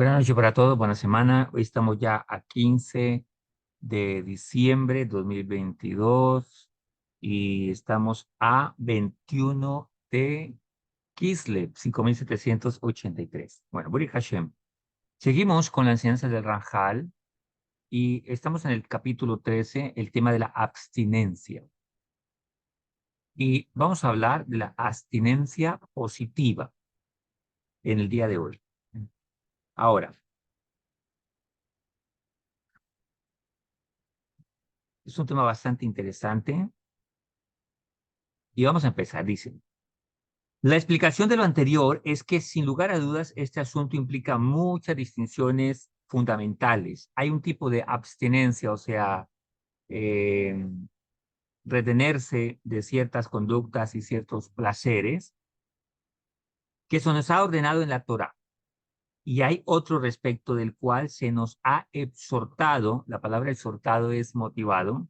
Buenas noches para todos, buena semana. Hoy estamos ya a 15 de diciembre 2022 y estamos a 21 de Kislev 5783. Bueno, Baruch Hashem. Seguimos con la enseñanza del Ranjal y estamos en el capítulo 13, el tema de la abstinencia. Y vamos a hablar de la abstinencia positiva en el día de hoy. Ahora, es un tema bastante interesante y vamos a empezar, dice. La explicación de lo anterior es que, sin lugar a dudas, este asunto implica muchas distinciones fundamentales. Hay un tipo de abstinencia, o sea, eh, retenerse de ciertas conductas y ciertos placeres que se nos ha ordenado en la Torá. Y hay otro respecto del cual se nos ha exhortado, la palabra exhortado es motivado,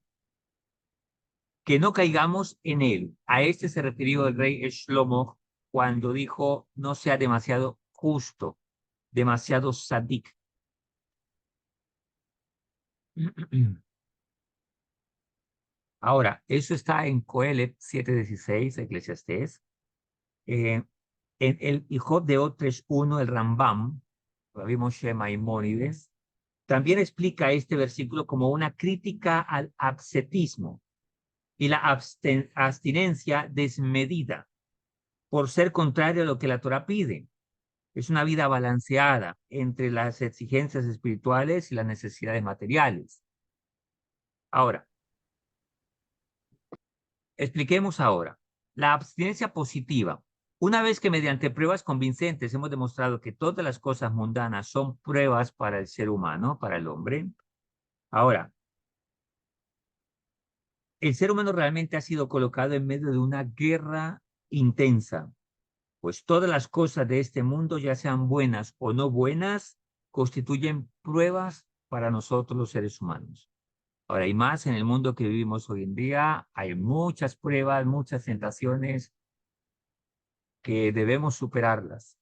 que no caigamos en él. A este se refirió el rey Shlomo cuando dijo, no sea demasiado justo, demasiado sadik. Ahora, eso está en Coelet 7:16, Eclesiastés. En el Hijo de Otres 1, el Rambam, Rabbi Moshe Maimónides, también explica este versículo como una crítica al ascetismo y la abstinencia desmedida por ser contrario a lo que la Torah pide. Es una vida balanceada entre las exigencias espirituales y las necesidades materiales. Ahora, expliquemos ahora. La abstinencia positiva. Una vez que mediante pruebas convincentes hemos demostrado que todas las cosas mundanas son pruebas para el ser humano, para el hombre. Ahora, el ser humano realmente ha sido colocado en medio de una guerra intensa, pues todas las cosas de este mundo, ya sean buenas o no buenas, constituyen pruebas para nosotros los seres humanos. Ahora, hay más en el mundo que vivimos hoy en día, hay muchas pruebas, muchas tentaciones que debemos superarlas.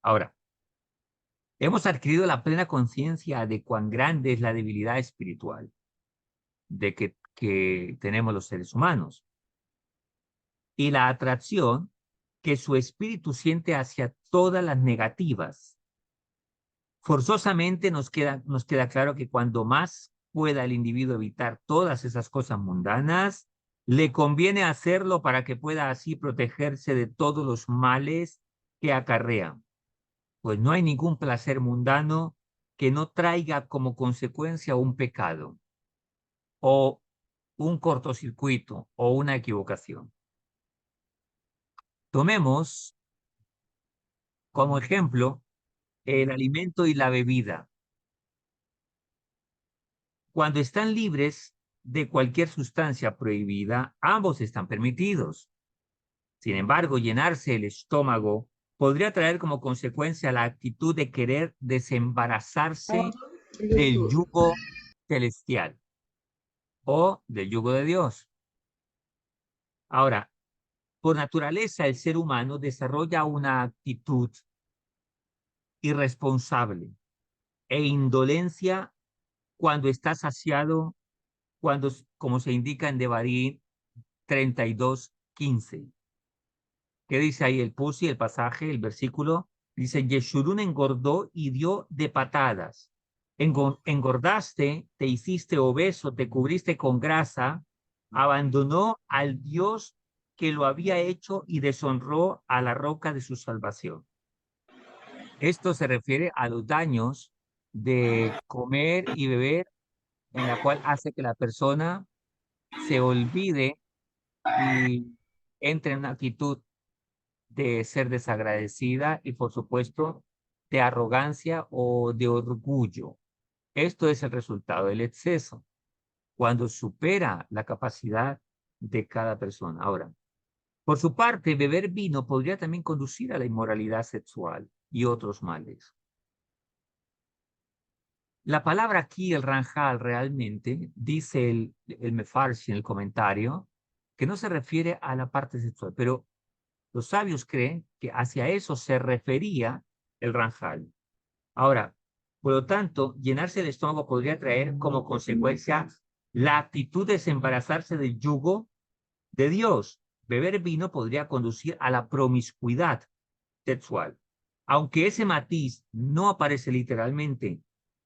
Ahora, hemos adquirido la plena conciencia de cuán grande es la debilidad espiritual de que tenemos los seres humanos y la atracción que su espíritu siente hacia todas las negativas. Forzosamente nos queda claro que cuando más pueda el individuo evitar todas esas cosas mundanas, le conviene hacerlo para que pueda así protegerse de todos los males que acarrean. Pues no hay ningún placer mundano que no traiga como consecuencia un pecado o un cortocircuito o una equivocación. Tomemos como ejemplo el alimento y la bebida. Cuando están libres de cualquier sustancia prohibida, ambos están permitidos. Sin embargo, llenarse el estómago podría traer como consecuencia la actitud de querer desembarazarse del yugo celestial o del yugo de Dios. Ahora, por naturaleza, el ser humano desarrolla una actitud irresponsable e indolencia cuando está saciado, cuando, como se indica en Devarim 32:15. ¿Qué dice ahí el Pusi, el pasaje, el versículo? Dice, Yeshurun engordó y dio de patadas. Engordaste, te hiciste obeso, te cubriste con grasa, abandonó al Dios que lo había hecho y deshonró a la roca de su salvación. Esto se refiere a los daños de comer y beber, en la cual hace que la persona se olvide y entre en una actitud de ser desagradecida y, por supuesto, de arrogancia o de orgullo. Esto es el resultado del exceso, cuando supera la capacidad de cada persona. Ahora, por su parte, beber vino podría también conducir a la inmoralidad sexual y otros males. La palabra aquí, el ranjal, realmente, dice el Mefarshi en el comentario, que no se refiere a la parte sexual, pero los sabios creen que hacia eso se refería el ranjal. Ahora, por lo tanto, llenarse el estómago podría traer como consecuencia la actitud de desembarazarse del yugo de Dios. Beber vino podría conducir a la promiscuidad sexual. Aunque ese matiz no aparece literalmente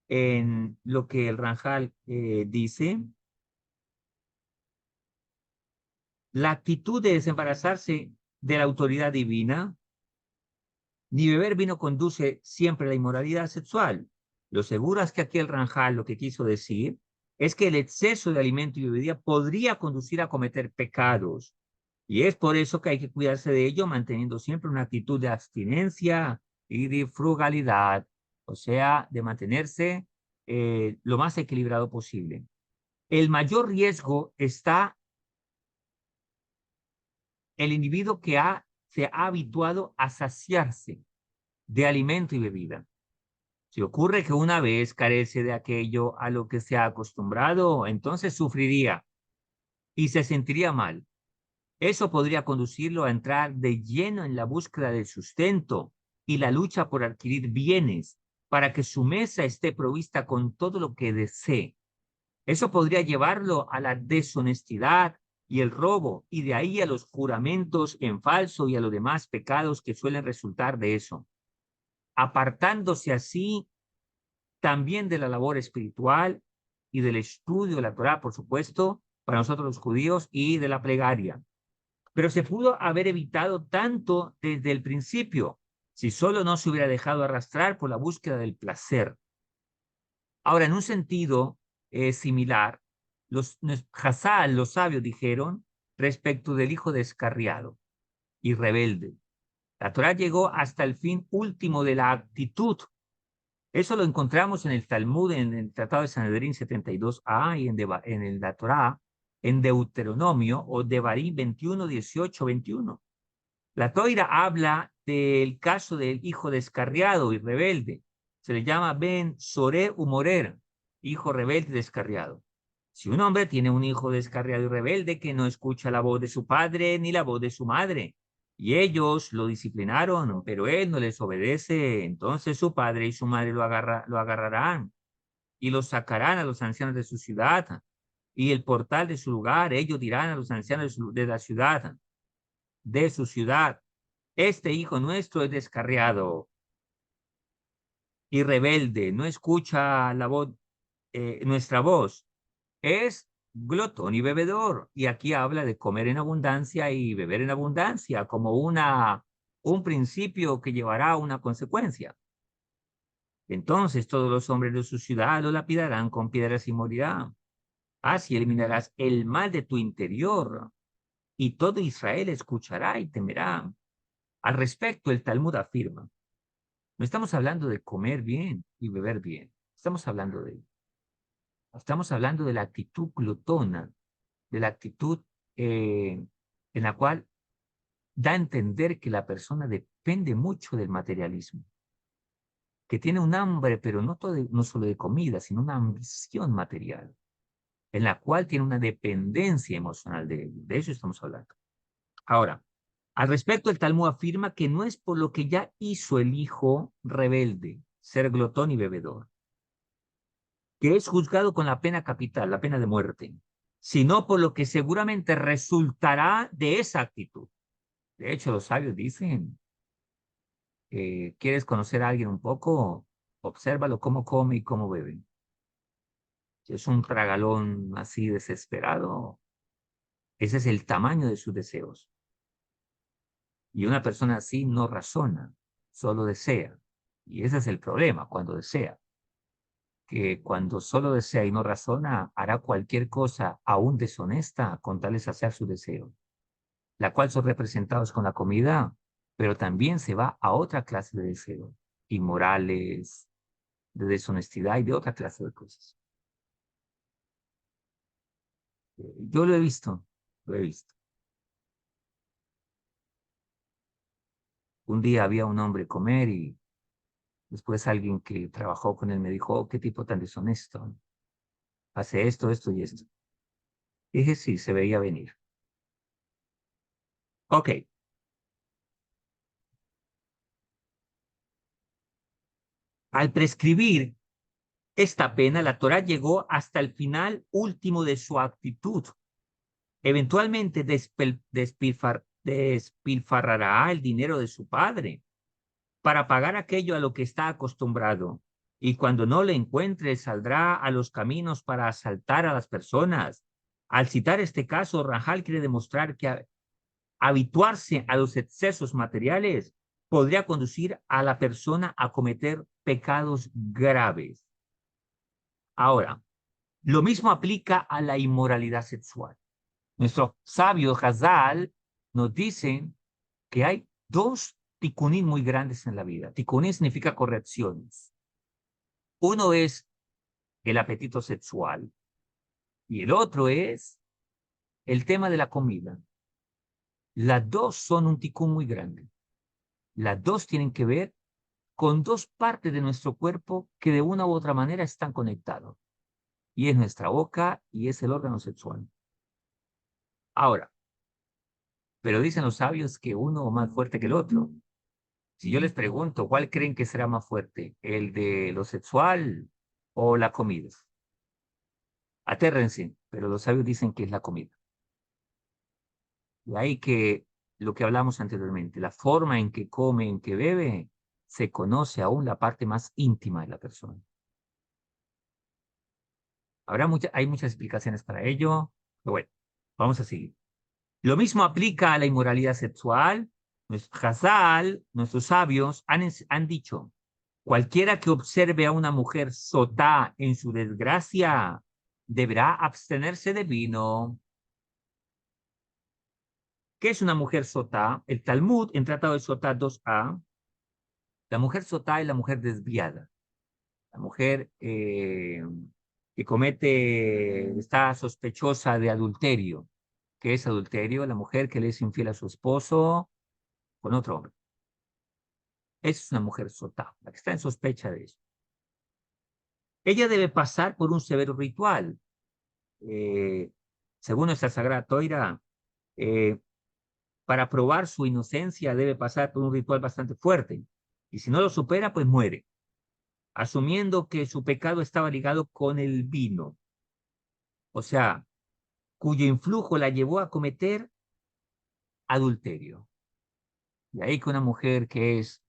en lo que el Ranjal dice, la actitud de desembarazarse de la autoridad divina, ni beber vino conduce siempre a la inmoralidad sexual. Lo seguro es que aquí el Ranjal lo que quiso decir es que el exceso de alimento y bebida podría conducir a cometer pecados. Y es por eso que hay que cuidarse de ello, manteniendo siempre una actitud de abstinencia y de frugalidad, o sea, de mantenerse lo más equilibrado posible. El mayor riesgo está el individuo que se ha habituado a saciarse de alimento y bebida. Si ocurre que una vez carece de aquello a lo que se ha acostumbrado, entonces sufriría y se sentiría mal. Eso podría conducirlo a entrar de lleno en la búsqueda del sustento y la lucha por adquirir bienes para que su mesa esté provista con todo lo que desee. Eso podría llevarlo a la deshonestidad y el robo, y de ahí a los juramentos en falso y a los demás pecados que suelen resultar de eso, apartándose así también de la labor espiritual y del estudio de la Torá, por supuesto, para nosotros los judíos, y de la plegaria. Pero se pudo haber evitado tanto desde el principio si solo no se hubiera dejado arrastrar por la búsqueda del placer. Ahora, en un sentido similar, los Hazal, los sabios, dijeron respecto del hijo descarriado y rebelde. La Torah llegó hasta el fin último de la actitud. Eso lo encontramos en el Talmud, en el Tratado de Sanedrín 72a y en la Torah, en Deuteronomio o Devarim 21, 18, 21. La Toira habla del caso del hijo descarriado y rebelde. Se le llama Ben Soré Humorer, hijo rebelde y descarriado. Si un hombre tiene un hijo descarriado y rebelde que no escucha la voz de su padre ni la voz de su madre, y ellos lo disciplinaron, pero él no les obedece, entonces su padre y su madre lo agarrarán y lo sacarán a los ancianos de su ciudad y el portal de su lugar. Ellos dirán a los ancianos de la ciudad, de su ciudad: este hijo nuestro es descarriado y rebelde, no escucha la voz, nuestra voz, es glotón y bebedor. Y aquí habla de comer en abundancia y beber en abundancia como un principio que llevará a una consecuencia. Entonces todos los hombres de su ciudad lo lapidarán con piedras y morirán. Así eliminarás el mal de tu interior y todo Israel escuchará y temerá. Al respecto, el Talmud afirma: no estamos hablando de comer bien y beber bien. Estamos hablando de la actitud glotona, de la actitud en la cual da a entender que la persona depende mucho del materialismo, que tiene un hambre, pero no solo de comida, sino una ambición material, en la cual tiene una dependencia emocional de ello. De eso estamos hablando. Ahora, al respecto, el Talmud afirma que no es por lo que ya hizo el hijo rebelde, ser glotón y bebedor, que es juzgado con la pena capital, la pena de muerte, sino por lo que seguramente resultará de esa actitud. De hecho, los sabios dicen, ¿quieres conocer a alguien un poco? Obsérvalo cómo come y cómo bebe. Si es un tragalón así desesperado, ese es el tamaño de sus deseos. Y una persona así no razona, solo desea. Y ese es el problema, cuando desea. Que cuando solo desea y no razona, hará cualquier cosa, aún deshonesta, con tal de saciar su deseo, la cual son representados con la comida, pero también se va a otra clase de deseos, inmorales, de deshonestidad y de otra clase de cosas. Yo lo he visto, lo he visto. Un día había un hombre comer y después alguien que trabajó con él me dijo: oh, qué tipo tan deshonesto, hace esto, esto y esto. Y dije: sí, se veía venir. Ok, Al prescribir esta pena, la Torá llegó hasta el final último de su actitud. Eventualmente despilfarrará el dinero de su padre para pagar aquello a lo que está acostumbrado. Y cuando no le encuentre, saldrá a los caminos para asaltar a las personas. Al citar este caso, Rajal quiere demostrar que habituarse a los excesos materiales podría conducir a la persona a cometer pecados graves. Ahora, lo mismo aplica a la inmoralidad sexual. Nuestros sabios Hazal nos dicen que hay dos tikkunim muy grandes en la vida. Tikkunim significa correcciones. Uno es el apetito sexual y el otro es el tema de la comida. Las dos son un tikkun muy grande. Las dos tienen que ver con dos partes de nuestro cuerpo que de una u otra manera están conectados. Y es nuestra boca y es el órgano sexual. Ahora, pero dicen los sabios que uno es más fuerte que el otro. Si yo les pregunto, ¿cuál creen que será más fuerte? ¿El de lo sexual o la comida? Atérrense, pero los sabios dicen que es la comida. Y ahí que lo que hablamos anteriormente, la forma en que come, en que bebe, se conoce aún la parte más íntima de la persona. Hay muchas explicaciones para ello, pero bueno, vamos a seguir. Lo mismo aplica a la inmoralidad sexual. Hazal, nuestros sabios, han dicho, cualquiera que observe a una mujer sotá en su desgracia, deberá abstenerse de vino. ¿Qué es una mujer sotá? El Talmud, en Tratado de Sotá 2a, la mujer sotá es la mujer desviada, la mujer que está sospechosa de adulterio. ¿Qué es adulterio? La mujer que le es infiel a su esposo con otro hombre. Esa es una mujer sotá, la que está en sospecha de eso. Ella debe pasar por un severo ritual. Eh, Según nuestra Sagrada Toira, eh, para probar su inocencia debe pasar por un ritual bastante fuerte. Y si no lo supera, pues muere, asumiendo que su pecado estaba ligado con el vino, o sea, cuyo influjo la llevó a cometer adulterio. Y ahí que una mujer que es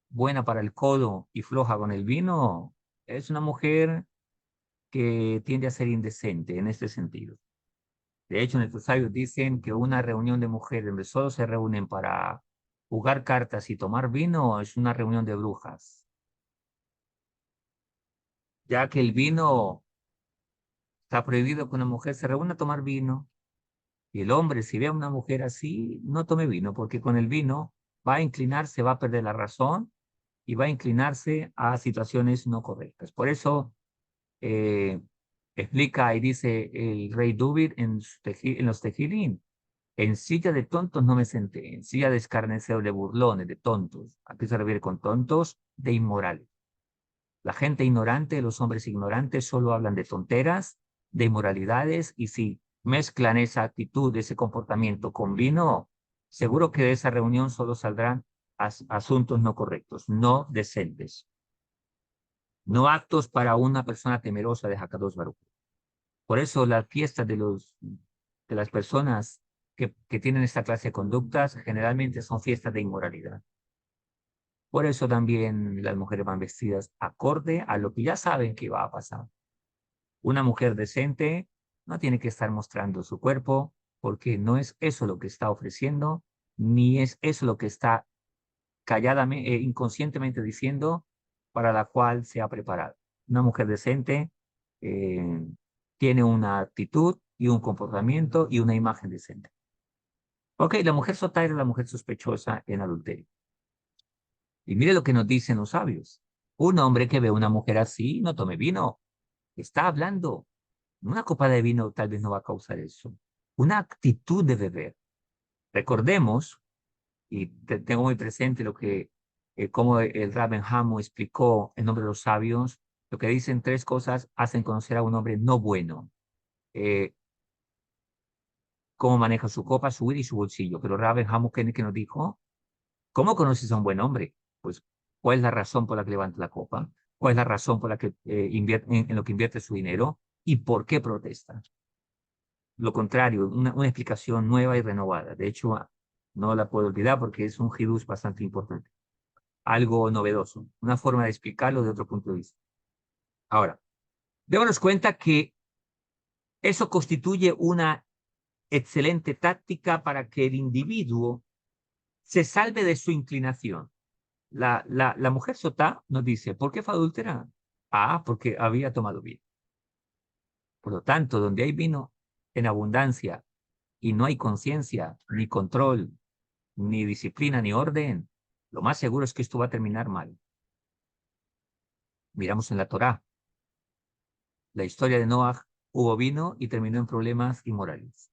buena para el codo y floja con el vino, es una mujer que tiende a ser indecente en este sentido. De hecho, nuestros sabios dicen que una reunión de mujeres donde solo se reúnen para jugar cartas y tomar vino es una reunión de brujas, ya que el vino está prohibido que una mujer se reúna a tomar vino y el hombre, si ve a una mujer así, no tome vino, porque con el vino va a inclinarse, va a perder la razón y va a inclinarse a situaciones no correctas. Por eso eh, explica y dice el rey David en los Tejilín: en silla de tontos no me senté, en silla de escarnecedores, de burlones, de tontos. ¿A qué se refiere con tontos? De inmorales. La gente ignorante, los hombres ignorantes, solo hablan de tonteras, de inmoralidades, y si mezclan esa actitud, ese comportamiento con vino, seguro que de esa reunión solo saldrán asuntos no correctos, no decentes, no aptos para una persona temerosa de Hakadosh Baruj. Por eso las fiestas de las personas que tienen esta clase de conductas generalmente son fiestas de inmoralidad. Por eso también las mujeres van vestidas acorde a lo que ya saben que va a pasar. Una mujer decente no tiene que estar mostrando su cuerpo porque no es eso lo que está ofreciendo, ni es eso lo que está calladamente, inconscientemente diciendo para la cual se ha preparado. Una mujer decente eh, tiene una actitud y un comportamiento y una imagen decente. Ok, la mujer sota era la mujer sospechosa en adulterio. Y mire lo que nos dicen los sabios. Un hombre que ve a una mujer así, no tome vino. Está hablando. Una copa de vino tal vez no va a causar eso. Una actitud de beber. Recordemos, y tengo muy presente cómo el Rabben Hamo explicó en nombre de los sabios, lo que dicen tres cosas hacen conocer a un hombre no bueno. Eh, Cómo maneja su copa, su vida y su bolsillo. Pero Rabben Hamo, ¿qué nos dijo? ¿Cómo conoces a un buen hombre? Pues ¿Cuál es la razón por la que levanta la copa? ¿Cuál es la razón por la que invierte, en lo que invierte su dinero? ¿Y por qué protesta? Lo contrario, una explicación nueva y renovada. De hecho, no la puedo olvidar porque es un hidús bastante importante. Algo novedoso, una forma de explicarlo de otro punto de vista. Ahora, démonos cuenta que eso constituye una excelente táctica para que el individuo se salve de su inclinación. La mujer sotá nos dice, ¿por qué fue adúltera? Ah, porque había tomado vino. Por lo tanto, donde hay vino en abundancia y no hay conciencia, ni control, ni disciplina, ni orden, lo más seguro es que esto va a terminar mal. Miramos en la Torá, la historia de Noah, hubo vino y terminó en problemas inmorales.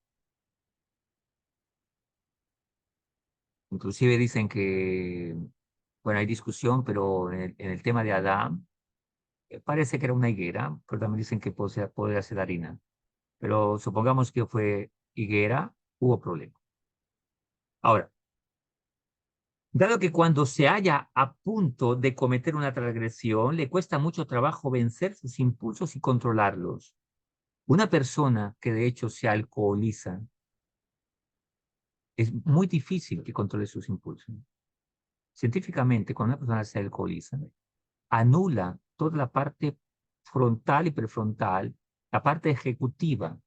Inclusive dicen que, bueno, hay discusión, pero en el tema de Adán, parece que era una higuera, pero también dicen que podría ser harina. Pero supongamos que fue higuera, hubo problema. Ahora, dado que cuando se halla a punto de cometer una transgresión, le cuesta mucho trabajo vencer sus impulsos y controlarlos. Una persona que de hecho se alcoholiza, es muy difícil que controle sus impulsos. Científicamente, cuando una persona se alcoholiza, anula toda la parte frontal y prefrontal, la parte ejecutiva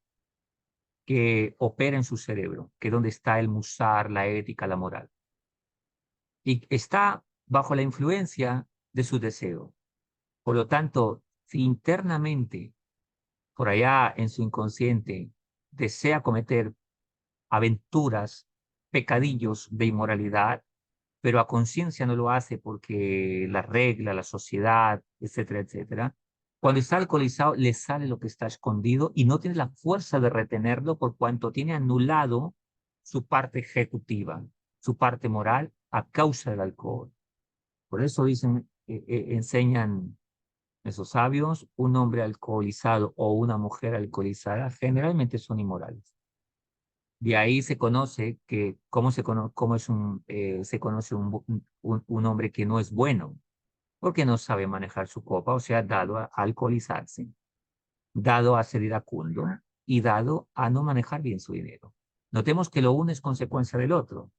que opera en su cerebro, que es donde está el musar, la ética, la moral. Y está bajo la influencia de su deseo. Por lo tanto, si internamente, por allá en su inconsciente, desea cometer aventuras, pecadillos de inmoralidad, pero a conciencia no lo hace porque la regla, la sociedad, etcétera, etcétera. Cuando está alcoholizado, le sale lo que está escondido y no tiene la fuerza de retenerlo por cuanto tiene anulado su parte ejecutiva, su parte moral a causa del alcohol. Por eso dicen, enseñan esos sabios, un hombre alcoholizado o una mujer alcoholizada generalmente son inmorales. De ahí se conoce que, cómo es se conoce un hombre que no es bueno, porque no sabe manejar su copa, o sea, dado a alcoholizarse, dado a ser iracundo y dado a no manejar bien su dinero. Notemos que lo uno es consecuencia del otro.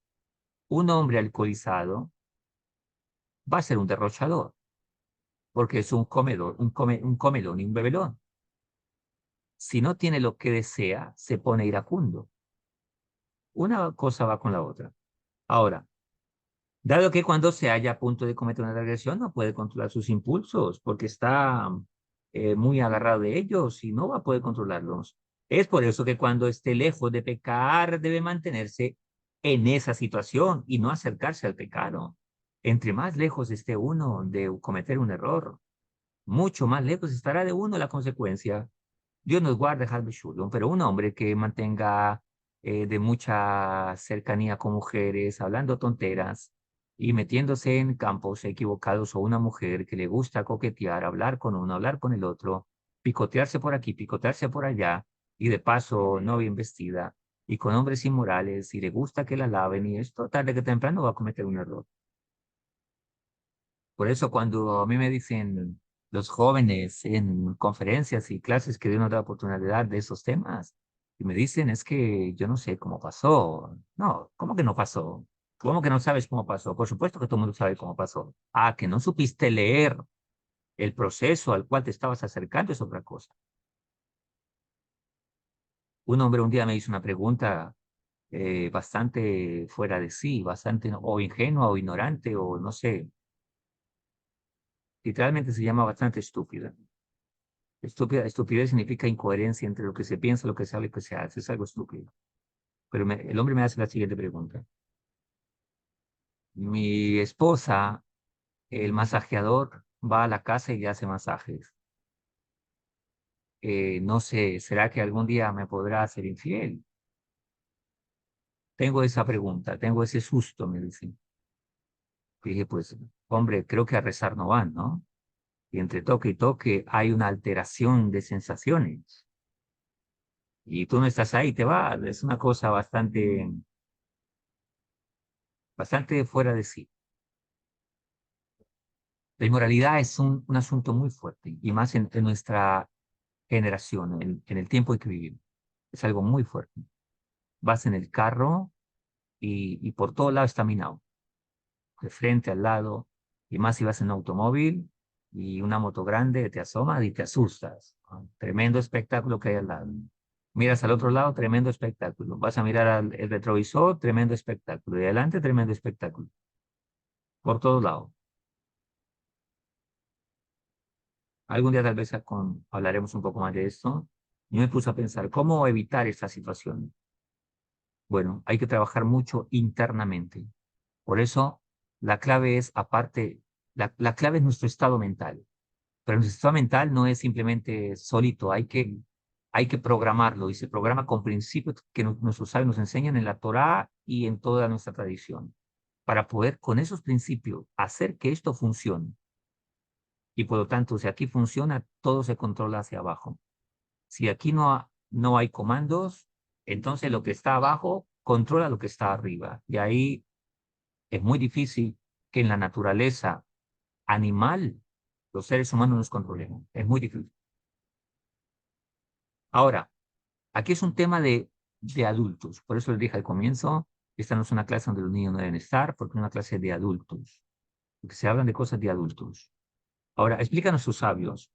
Un hombre alcoholizado va a ser un derrochador, porque es un comedor, un comelón y un bebelón. Si no tiene lo que desea, se pone iracundo. Una cosa va con la otra. Ahora, dado que cuando se halla a punto de cometer una transgresión no puede controlar sus impulsos porque está muy agarrado de ellos y no va a poder controlarlos. Es por eso que cuando esté lejos de pecar debe mantenerse en esa situación y no acercarse al pecado. Entre más lejos esté uno de cometer un error, mucho más lejos estará de uno la consecuencia. Dios nos guarde, Halbe Shalom, pero un hombre que mantenga de mucha cercanía con mujeres, hablando tonteras y metiéndose en campos equivocados, o una mujer que le gusta coquetear, hablar con uno, hablar con el otro, picotearse por aquí, picotearse por allá, y de paso no bien vestida, y con hombres inmorales, y le gusta que la laven, y esto tarde que temprano va a cometer un error. Por eso cuando a mí me dicen los jóvenes en conferencias y clases que Dios nos da oportunidad de esos temas, y me dicen es que yo no sé cómo pasó. No, ¿cómo que no pasó? ¿Cómo que no sabes cómo pasó? Por supuesto que todo el mundo sabe cómo pasó. Ah, que no supiste leer el proceso al cual te estabas acercando es otra cosa. Un hombre un día me hizo una pregunta bastante fuera de sí, bastante o ingenua o ignorante o no sé, literalmente se llama bastante estúpida. Estupidez significa incoherencia entre lo que se piensa, lo que se habla y lo que se hace. Es algo estúpido. Pero el hombre me hace la siguiente pregunta. Mi esposa, el masajeador, va a la casa y le hace masajes. No sé, ¿será que algún día me podrá hacer infiel? Tengo esa pregunta, tengo ese susto, me dicen. Dije, pues, hombre, creo que a rezar no van, ¿no? Y entre toque y toque hay una alteración de sensaciones. Y tú no estás ahí, te vas. Es una cosa bastante fuera de sí. La inmoralidad es un asunto muy fuerte, y más en nuestra generación, en el tiempo en que vivimos. Es algo muy fuerte. Vas en el carro y por todo lado está minado, de frente, al lado, y más si vas en un automóvil y una moto grande te asoma y te asustas. ¿No? Tremendo espectáculo que hay al lado. Miras al otro lado, tremendo espectáculo. Vas a mirar al el retrovisor, tremendo espectáculo. Y adelante, tremendo espectáculo. Por todos lados. Algún día tal vez hablaremos un poco más de esto. Yo me puse a pensar, ¿cómo evitar esta situación? Bueno, hay que trabajar mucho internamente. Por eso, la clave es, aparte, la clave es nuestro estado mental. Pero nuestro estado mental no es simplemente solito, hay que programarlo y se programa con principios que nuestros sabios nos enseñan en la Torá y en toda nuestra tradición, para poder con esos principios hacer que esto funcione. Y por lo tanto, si aquí funciona, todo se controla hacia abajo. Si aquí no hay comandos, entonces lo que está abajo controla lo que está arriba. Y ahí es muy difícil que en la naturaleza animal los seres humanos nos controlemos. Es muy difícil. Ahora, aquí es un tema de adultos. Por eso les dije al comienzo, esta no es una clase donde los niños no deben estar, porque es una clase de adultos. Porque se hablan de cosas de adultos. Ahora, explícanos sus sabios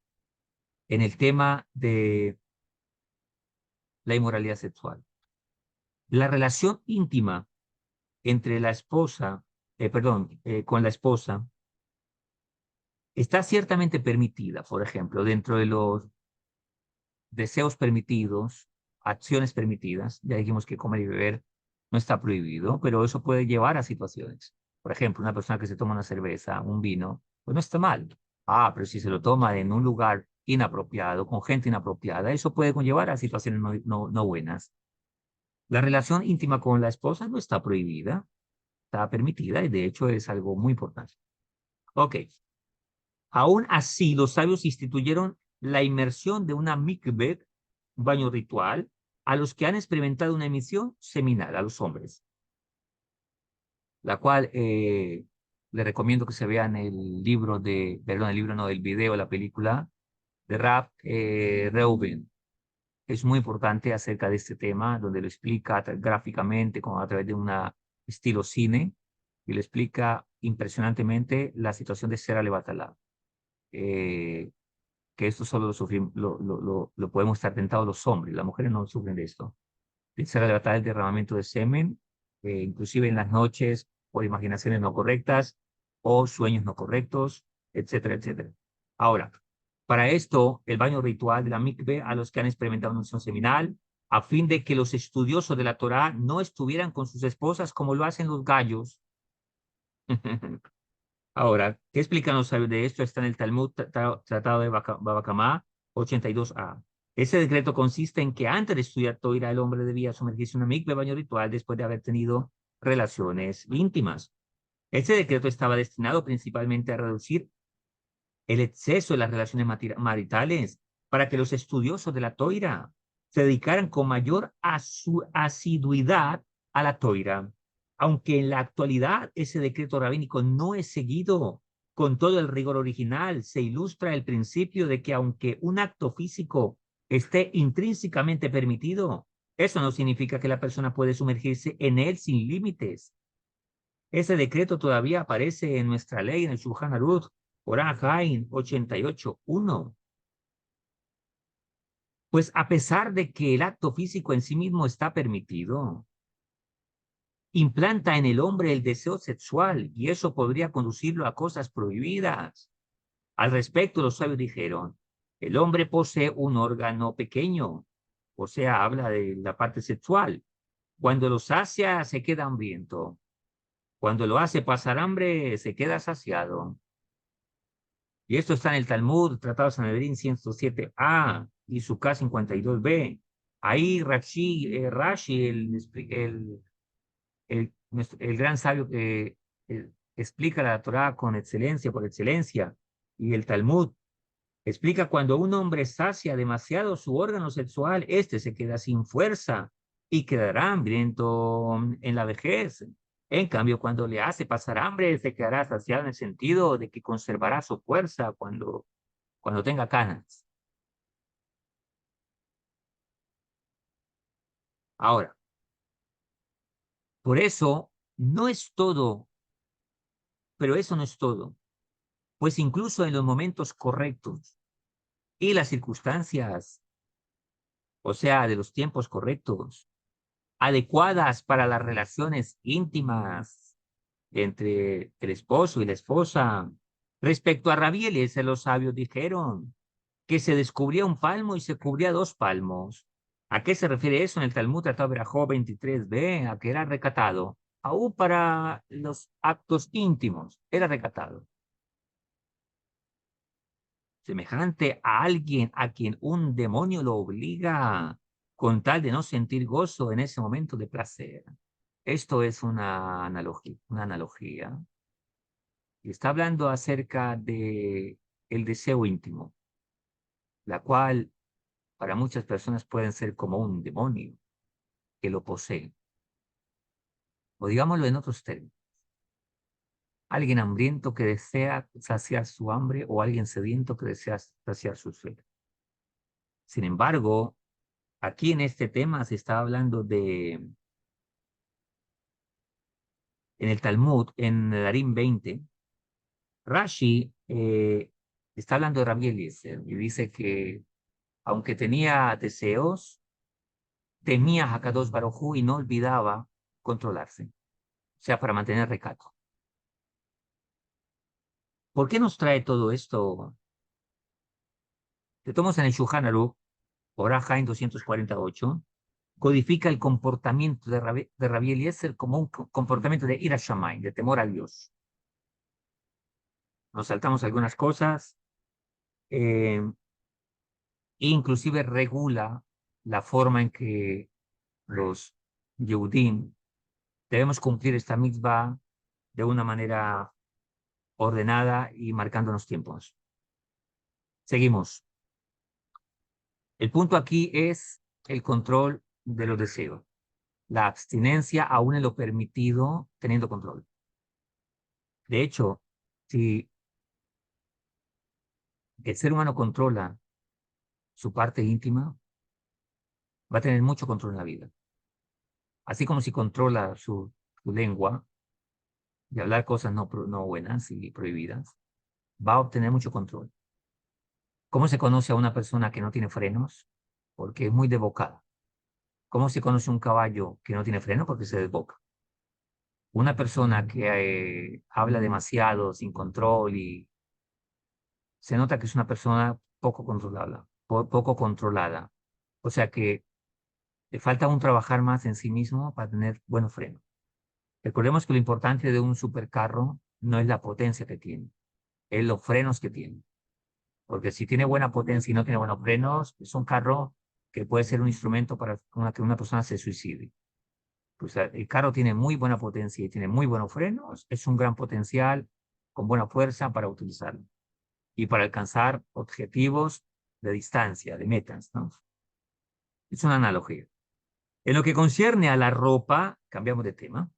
en el tema de la inmoralidad sexual. La relación íntima entre la esposa, con la esposa, está ciertamente permitida, por ejemplo, dentro de los deseos permitidos, acciones permitidas. Ya dijimos que comer y beber no está prohibido, pero eso puede llevar a situaciones. Por ejemplo, una persona que se toma una cerveza, un vino, pues no está mal. Ah, pero si se lo toma en un lugar inapropiado, con gente inapropiada, eso puede conllevar a situaciones no buenas. La relación íntima con la esposa no está prohibida, está permitida y de hecho es algo muy importante. Ok. Aún así, los sabios instituyeron la inmersión de una mikveh, un baño ritual, a los que han experimentado una emisión seminal, a los hombres, la cual le recomiendo que se vean el libro perdón, el libro no, del video, la película de Rap Reuben. Es muy importante acerca de este tema, donde lo explica gráficamente, como a través de un estilo cine, y lo explica impresionantemente la situación de Sera Levatalá. Eh, que esto solo lo podemos estar tentados los hombres, las mujeres no sufren de esto. Se relata el derramamiento de semen, inclusive en las noches, por imaginaciones no correctas o sueños no correctos, etcétera, etcétera. Ahora, para esto, el baño ritual de la mikve a los que han experimentado una unción seminal, a fin de que los estudiosos de la Torá no estuvieran con sus esposas como lo hacen los gallos. Ahora, ¿qué explican los sabios de esto? Está en el Talmud, Tratado de Baba Kamá 82a. Ese decreto consiste en que antes de estudiar Toira, el hombre debía sumergirse en una mikve, baño ritual, después de haber tenido relaciones íntimas. Ese decreto estaba destinado principalmente a reducir el exceso de las relaciones maritales para que los estudiosos de la Toira se dedicaran con mayor asiduidad a la Toira. Aunque en la actualidad ese decreto rabínico no es seguido con todo el rigor original, se ilustra el principio de que aunque un acto físico esté intrínsecamente permitido, eso no significa que la persona puede sumergirse en él sin límites. Ese decreto todavía aparece en nuestra ley, en el Shulchan Aruch, Orah Haim 88.1. Pues a pesar de que el acto físico en sí mismo está permitido, implanta en el hombre el deseo sexual y eso podría conducirlo a cosas prohibidas. Al respecto, los sabios dijeron, el hombre posee un órgano pequeño, o sea, habla de la parte sexual. Cuando lo sacia, se queda hambriento. Cuando lo hace pasar hambre, se queda saciado. Y esto está en el Talmud, Tratado de Sanedrín 107a y Sukkah 52b. Ahí Rashi, el gran sabio que explica la Torá con excelencia, por excelencia, y el Talmud, explica cuando un hombre sacia demasiado su órgano sexual, este se queda sin fuerza y quedará hambriento en la vejez. En cambio, cuando le hace pasar hambre, se quedará saciado en el sentido de que conservará su fuerza cuando tenga canas. Ahora, por eso no es todo, pero eso no es todo, pues incluso en los momentos correctos y las circunstancias, o sea, de los tiempos correctos, adecuadas para las relaciones íntimas entre el esposo y la esposa. Respecto a Rabí Eliezer, los sabios dijeron que se descubría un palmo y se cubría dos palmos. ¿A qué se refiere eso en el Talmud Tratado de Berajot 23b? A que era recatado. Aún para los actos íntimos, era recatado. Semejante a alguien a quien un demonio lo obliga con tal de no sentir gozo en ese momento de placer. Esto es una analogía. Y está hablando acerca de el deseo íntimo, la cual para muchas personas pueden ser como un demonio que lo posee. O digámoslo en otros términos, alguien hambriento que desea saciar su hambre o alguien sediento que desea saciar su sed. Sin embargo, aquí en este tema se está hablando en el Talmud, en el Arim 20, Rashi está hablando de Rabbi Eliezer y dice que aunque tenía deseos, temía a Kadosh Baruj Hu y no olvidaba controlarse, o sea, para mantener recato. ¿Por qué nos trae todo esto? Te tomas en el Shulchan Aruch, Orah Chaim 248, codifica el comportamiento de Rabbi Eliezer como un comportamiento de ira shamayim, de temor a Dios. Nos saltamos algunas cosas, eh, e inclusive regula la forma en que los Yehudim debemos cumplir esta mitzvah de una manera ordenada y marcándonos tiempos. Seguimos. El punto aquí es el control de los deseos, la abstinencia aún en lo permitido, teniendo control. De hecho, si el ser humano controla su parte íntima, va a tener mucho control en la vida. Así como si controla su lengua de hablar cosas no buenas y prohibidas, va a obtener mucho control. ¿Cómo se conoce a una persona que no tiene frenos? Porque es muy desbocada. ¿Cómo se conoce un caballo que no tiene freno? Porque se desboca. Una persona que habla demasiado, sin control, y se nota que es una persona poco controlada, poco controlada. O sea que le falta aún trabajar más en sí mismo para tener buenos frenos. Recordemos que lo importante de un supercarro no es la potencia que tiene, es los frenos que tiene. Porque si tiene buena potencia y no tiene buenos frenos, es un carro que puede ser un instrumento para que una persona se suicide. Pues el carro tiene muy buena potencia y tiene muy buenos frenos, es un gran potencial con buena fuerza para utilizarlo y para alcanzar objetivos de distancia, de metas, ¿no? Es una analogía. En lo que concierne a la ropa, cambiamos de tema,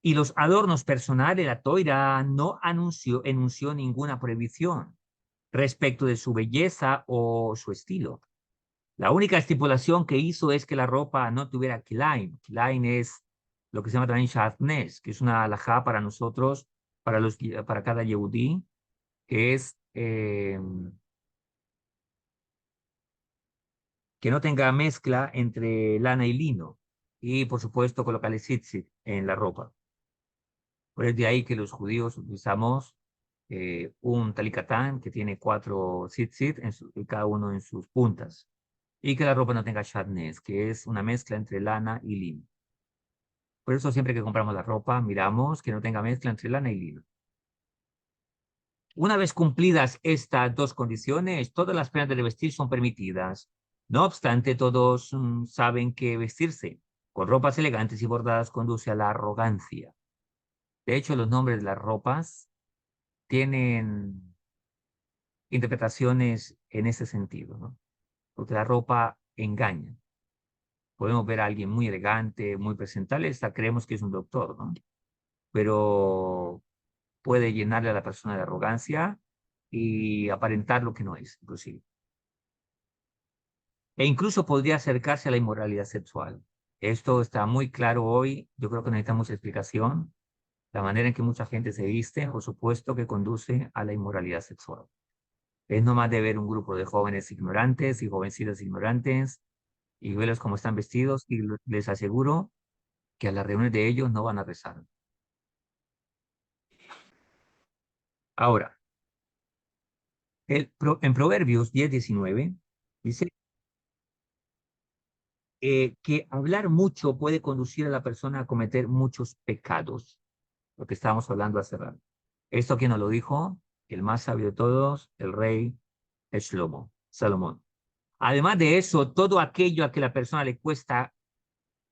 y los adornos personales, la Toira no enunció ninguna prohibición respecto de su belleza o su estilo. La única estipulación que hizo es que la ropa no tuviera kilaim. Kilaim es lo que se llama también shatnez, que es una alajá para nosotros, para cada yehudí, que es que no tenga mezcla entre lana y lino. Y, por supuesto, colocarle tzitzit en la ropa. Por es de ahí que los judíos utilizamos un talicatán que tiene 4 tzitzit en cada uno en sus puntas. Y que la ropa no tenga shatnez, que es una mezcla entre lana y lino. Por eso siempre que compramos la ropa, miramos que no tenga mezcla entre lana y lino. Una vez cumplidas estas dos condiciones, todas las prendas de vestir son permitidas. No obstante, todos saben que vestirse con ropas elegantes y bordadas conduce a la arrogancia. De hecho, los nombres de las ropas tienen interpretaciones en ese sentido, ¿no? Porque la ropa engaña. Podemos ver a alguien muy elegante, muy presentable, hasta creemos que es un doctor, ¿no? pero puede llenarle a la persona de arrogancia y aparentar lo que no es, inclusive. E incluso podría acercarse a la inmoralidad sexual. Esto está muy claro hoy. Yo creo que necesitamos explicación. La manera en que mucha gente se viste, por supuesto, que conduce a la inmoralidad sexual. Es nomás de ver un grupo de jóvenes ignorantes y jovencitas ignorantes y verlos cómo están vestidos y les aseguro que a las reuniones de ellos no van a rezar. Ahora, en Proverbios 10:19 dice que hablar mucho puede conducir a la persona a cometer muchos pecados, lo que estábamos hablando hace rato. Esto quien nos lo dijo, el más sabio de todos, el rey Salomón. Además de eso, todo aquello a que la persona le cuesta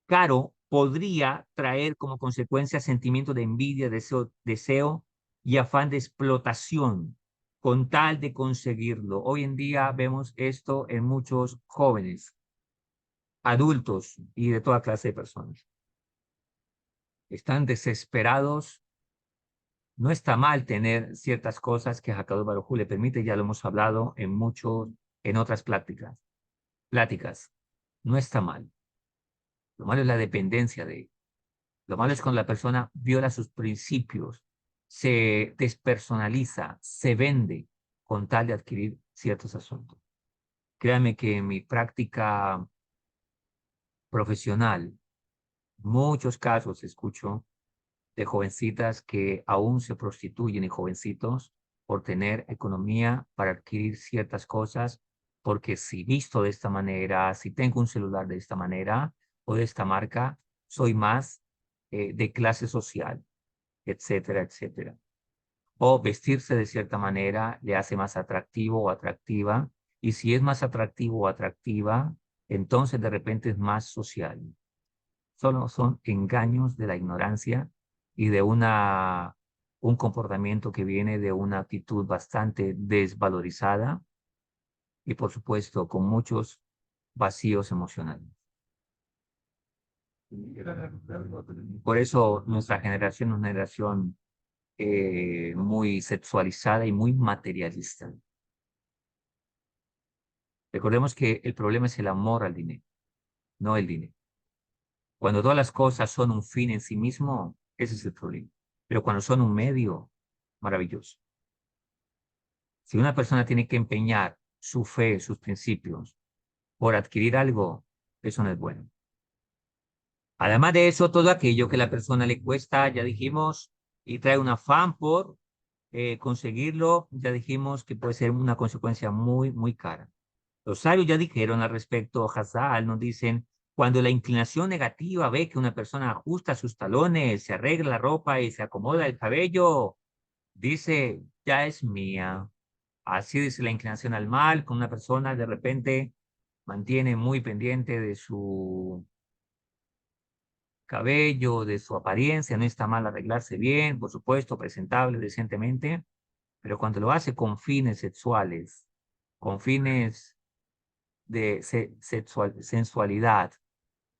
caro podría traer como consecuencia sentimientos de envidia, deseo y afán de explotación con tal de conseguirlo. Hoy en día vemos esto en muchos jóvenes, adultos y de toda clase de personas. Están desesperados. No está mal tener ciertas cosas que Hakadosh Baruj Hu le permite, ya lo hemos hablado en otras pláticas. No está mal. Lo malo es la dependencia de él. Lo malo es cuando la persona viola sus principios, se despersonaliza, se vende con tal de adquirir ciertos asuntos. Créanme que en mi práctica profesional, muchos casos escucho de jovencitas que aún se prostituyen y jovencitos por tener economía para adquirir ciertas cosas, porque si visto de esta manera, si tengo un celular de esta manera o de esta marca, soy más de clase social, etcétera, etcétera. O vestirse de cierta manera le hace más atractivo o atractiva, y si es más atractivo o atractiva, entonces de repente es más social. Solo son engaños de la ignorancia y de un comportamiento que viene de una actitud bastante desvalorizada y, por supuesto, con muchos vacíos emocionales. Por eso nuestra generación es una generación muy sexualizada y muy materialista. Recordemos que el problema es el amor al dinero, no el dinero. Cuando todas las cosas son un fin en sí mismo, ese es el problema. Pero cuando son un medio, maravilloso. Si una persona tiene que empeñar su fe, sus principios por adquirir algo, eso no es bueno. Además de eso, todo aquello que a la persona le cuesta, ya dijimos, y trae un afán por conseguirlo, ya dijimos que puede ser una consecuencia muy, muy cara. Los sabios ya dijeron al respecto, Hazal, nos dicen, cuando la inclinación negativa ve que una persona ajusta sus talones, se arregla la ropa y se acomoda el cabello, dice, ya es mía. Así dice la inclinación al mal, con una persona de repente mantiene muy pendiente de su cabello, de su apariencia, no está mal arreglarse bien, por supuesto, presentable, decentemente, pero cuando lo hace con fines sexuales, con fines de sensualidad,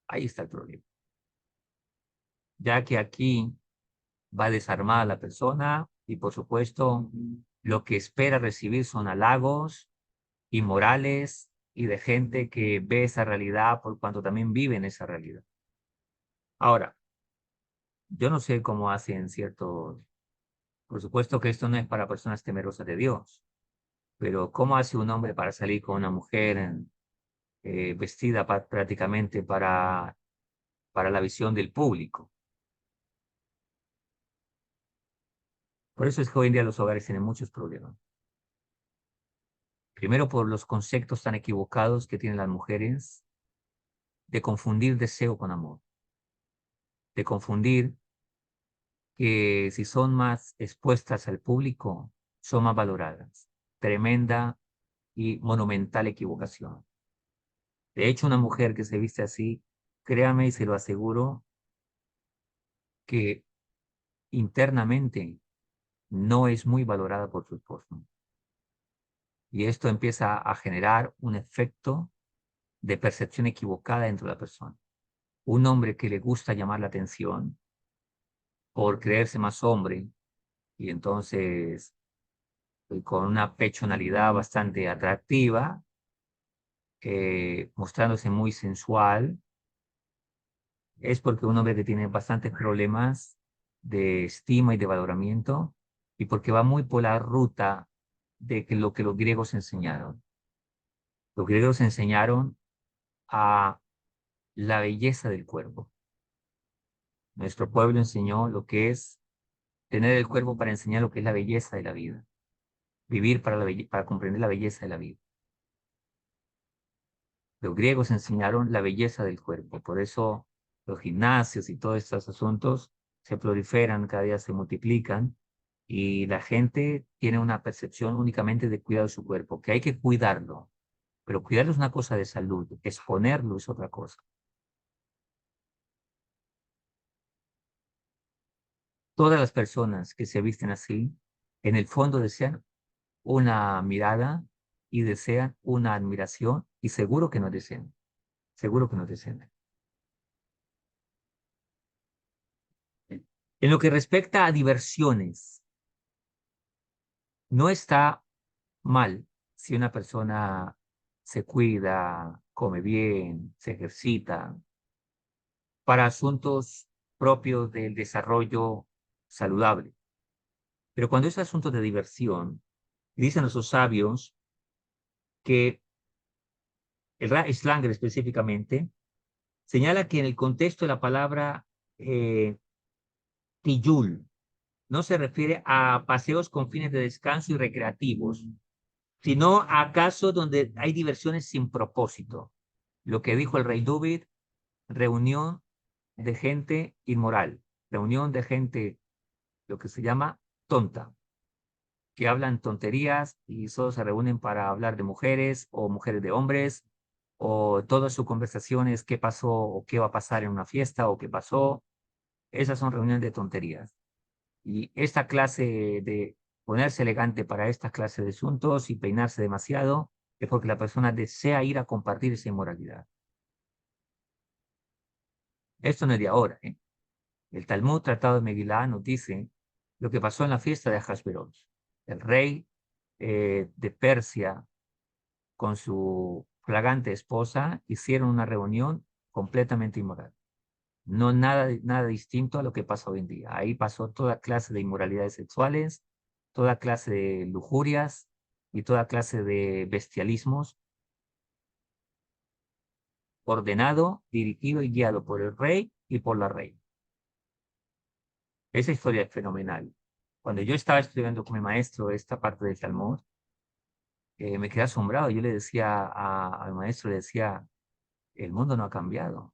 ahí está el problema. Ya que aquí va a desarmar a la persona y, por supuesto, lo que espera recibir son halagos inmorales y de gente que ve esa realidad por cuanto también vive en esa realidad. Ahora, yo no sé cómo hacen ciertos, por supuesto que esto no es para personas temerosas de Dios, pero ¿cómo hace un hombre para salir con una mujer vestida prácticamente para la visión del público? Por eso es que hoy en día los hogares tienen muchos problemas. Primero por los conceptos tan equivocados que tienen las mujeres de confundir deseo con amor, de confundir que si son más expuestas al público, son más valoradas. Tremenda y monumental equivocación. De hecho, una mujer que se viste así, créame y se lo aseguro, que internamente no es muy valorada por su esposo. Y esto empieza a generar un efecto de percepción equivocada dentro de la persona. Un hombre que le gusta llamar la atención, por creerse más hombre y entonces con una pechonalidad bastante atractiva, mostrándose muy sensual, es porque un hombre que tiene bastantes problemas de estima y de valoramiento y porque va muy por la ruta de lo que los griegos enseñaron. Los griegos enseñaron a la belleza del cuerpo. Nuestro pueblo enseñó lo que es tener el cuerpo para enseñar lo que es la belleza de la vida, vivir para comprender la belleza de la vida. Los griegos enseñaron la belleza del cuerpo, por eso los gimnasios y todos estos asuntos se proliferan, cada día se multiplican y la gente tiene una percepción únicamente de cuidar de su cuerpo, que hay que cuidarlo, pero cuidarlo es una cosa de salud, exponerlo es otra cosa. Todas las personas que se visten así, en el fondo desean una mirada y desean una admiración y seguro que nos desean. En lo que respecta a diversiones, no está mal si una persona se cuida, come bien, se ejercita para asuntos propios del desarrollo saludable. Pero cuando es asunto de diversión, dicen los sabios que el slang específicamente señala que en el contexto de la palabra tiyul no se refiere a paseos con fines de descanso y recreativos, sino a casos donde hay diversiones sin propósito. Lo que dijo el rey David, reunión de gente inmoral, reunión de gente, lo que se llama tonta, que hablan tonterías y solo se reúnen para hablar de mujeres o mujeres de hombres, o toda su conversación es qué pasó o qué va a pasar en una fiesta o qué pasó. Esas son reuniones de tonterías. Y esta clase de ponerse elegante para esta clase de asuntos y peinarse demasiado es porque la persona desea ir a compartir esa inmoralidad. Esto no es de ahora, ¿eh? El Talmud Tratado de Megilá nos dice lo que pasó en la fiesta de Ahasverosh. El rey de Persia con su fragante esposa hicieron una reunión completamente inmoral. No nada distinto a lo que pasa hoy en día. Ahí pasó toda clase de inmoralidades sexuales, toda clase de lujurias y toda clase de bestialismos, ordenado, dirigido y guiado por el rey y por la reina. Esa historia es fenomenal. Cuando yo estaba estudiando con mi maestro esta parte del Talmud, me quedé asombrado. Yo le decía al maestro, le decía, el mundo no ha cambiado.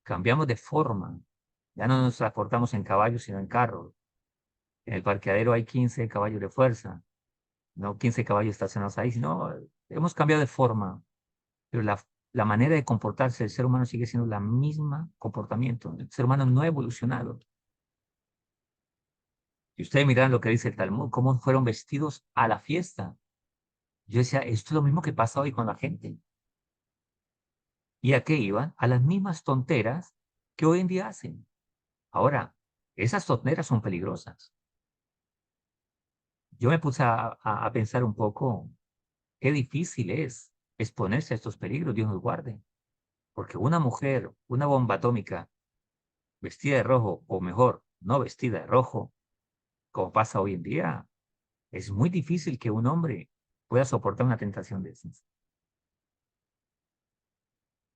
Cambiamos de forma. Ya no nos transportamos en caballos, sino en carros. En el parqueadero hay 15 caballos de fuerza, no 15 caballos estacionados ahí, sino hemos cambiado de forma, pero la manera de comportarse del ser humano sigue siendo la misma comportamiento. El ser humano no ha evolucionado. Y ustedes miran lo que dice el Talmud, cómo fueron vestidos a la fiesta. Yo decía, esto es lo mismo que pasa hoy con la gente. ¿Y a qué iban? A las mismas tonteras que hoy en día hacen. Ahora, esas tonteras son peligrosas. Yo me puse a pensar un poco, qué difícil es exponerse a estos peligros, Dios nos guarde. Porque una mujer, una bomba atómica, vestida de rojo, o mejor, no vestida de rojo, como pasa hoy en día, es muy difícil que un hombre pueda soportar una tentación de esas.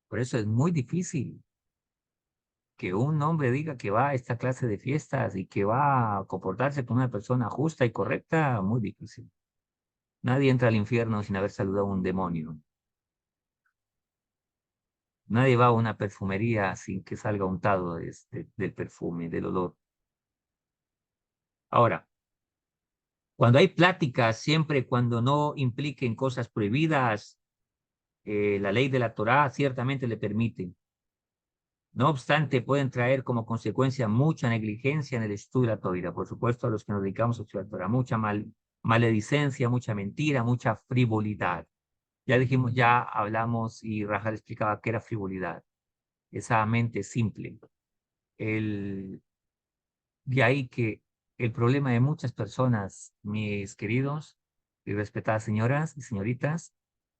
Por eso es muy difícil que un hombre diga que va a esta clase de fiestas y que va a comportarse como una persona justa y correcta, muy difícil. Nadie entra al infierno sin haber saludado a un demonio. Nadie va a una perfumería sin que salga untado del perfume, del olor. Ahora, cuando hay pláticas, siempre cuando no impliquen cosas prohibidas, la ley de la Torá ciertamente le permite. No obstante, pueden traer como consecuencia mucha negligencia en el estudio de la Torá. Por supuesto, a los que nos dedicamos a estudiar Torá, mucha maledicencia, mucha mentira, mucha frivolidad. Ya dijimos, ya hablamos y Rajal explicaba qué era frivolidad. Esa mente simple. De ahí que el problema de muchas personas, mis queridos y respetadas señoras y señoritas,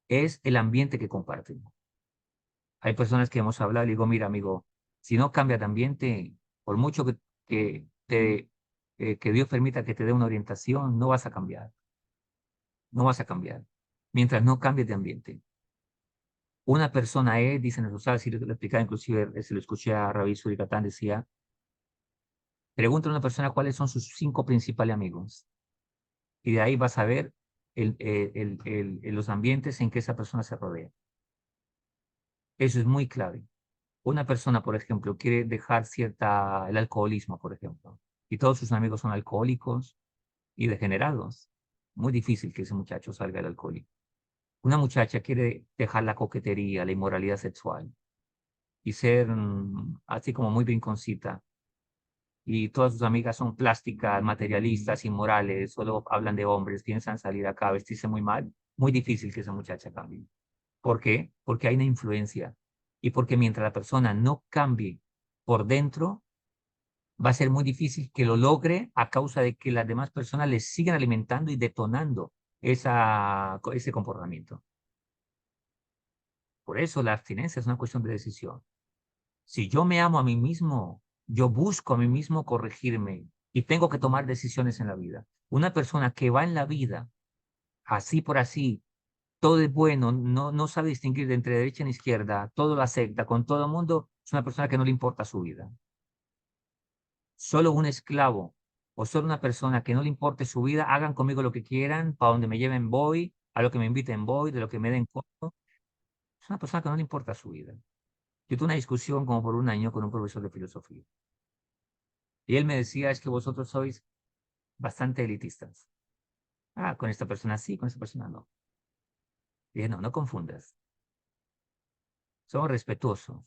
es el ambiente que comparten. Hay personas que hemos hablado y digo, mira, amigo, si no cambia de ambiente, por mucho que Dios permita que te dé una orientación, no vas a cambiar, no vas a cambiar, mientras no cambies de ambiente. Una persona es, dicen los usados, y lo explicaba inclusive, se lo escuché a Rabbi Surikatán, decía, pregunta a una persona cuáles son sus 5 principales amigos, y de ahí vas a ver los ambientes en que esa persona se rodea. Eso es muy clave. Una persona, por ejemplo, quiere dejar el alcoholismo, por ejemplo, y todos sus amigos son alcohólicos y degenerados. Muy difícil que ese muchacho salga del alcoholismo. Una muchacha quiere dejar la coquetería, la inmoralidad sexual y ser así como muy brinconcita. Y todas sus amigas son plásticas, materialistas, inmorales, solo hablan de hombres, piensan salir acá, vestirse muy mal. Muy difícil que esa muchacha cambie. ¿Por qué? Porque hay una influencia. Y porque mientras la persona no cambie por dentro, va a ser muy difícil que lo logre a causa de que las demás personas le sigan alimentando y detonando ese comportamiento. Por eso la abstinencia es una cuestión de decisión. Si yo me amo a mí mismo, yo busco a mí mismo corregirme y tengo que tomar decisiones en la vida. Una persona que va en la vida así por así, todo es bueno, no sabe distinguir de entre derecha y izquierda, todo lo acepta con todo el mundo, es una persona que no le importa su vida. Solo un esclavo o solo una persona que no le importe su vida, hagan conmigo lo que quieran, para donde me lleven voy, a lo que me inviten voy, de lo que me den como. Es una persona que no le importa su vida. Yo tuve una discusión como por un año con un profesor de filosofía. Y él me decía, es que vosotros sois bastante elitistas. Ah, con esta persona sí, con esta persona no. Y dije, no, no confundas. Somos respetuosos.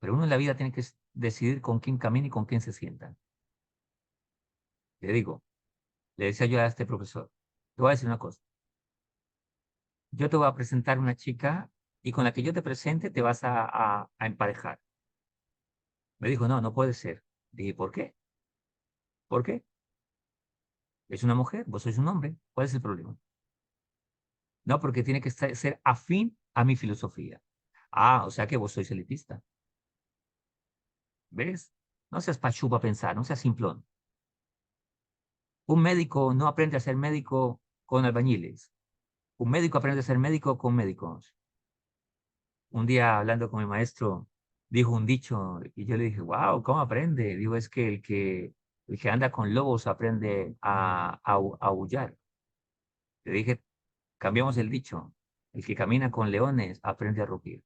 Pero uno en la vida tiene que decidir con quién camina y con quién se sienta. Le digo, le decía yo a este profesor, te voy a decir una cosa. Yo te voy a presentar una chica y con la que yo te presente te vas a emparejar. Me dijo, no, no puede ser. Dije, ¿por qué? ¿Por qué? Es una mujer, vos sois un hombre. ¿Cuál es el problema? No, porque tiene que ser afín a mi filosofía. Ah, o sea que vos sois elitista. ¿Ves? No seas pachupa a pensar, no seas simplón. Un médico no aprende a ser médico con albañiles. Un médico aprende a ser médico con médicos. Un día hablando con mi maestro, dijo un dicho y yo le dije, wow, ¿cómo aprende? Digo, es que el que anda con lobos aprende a aullar. Le dije, cambiamos el dicho. El que camina con leones aprende a rugir.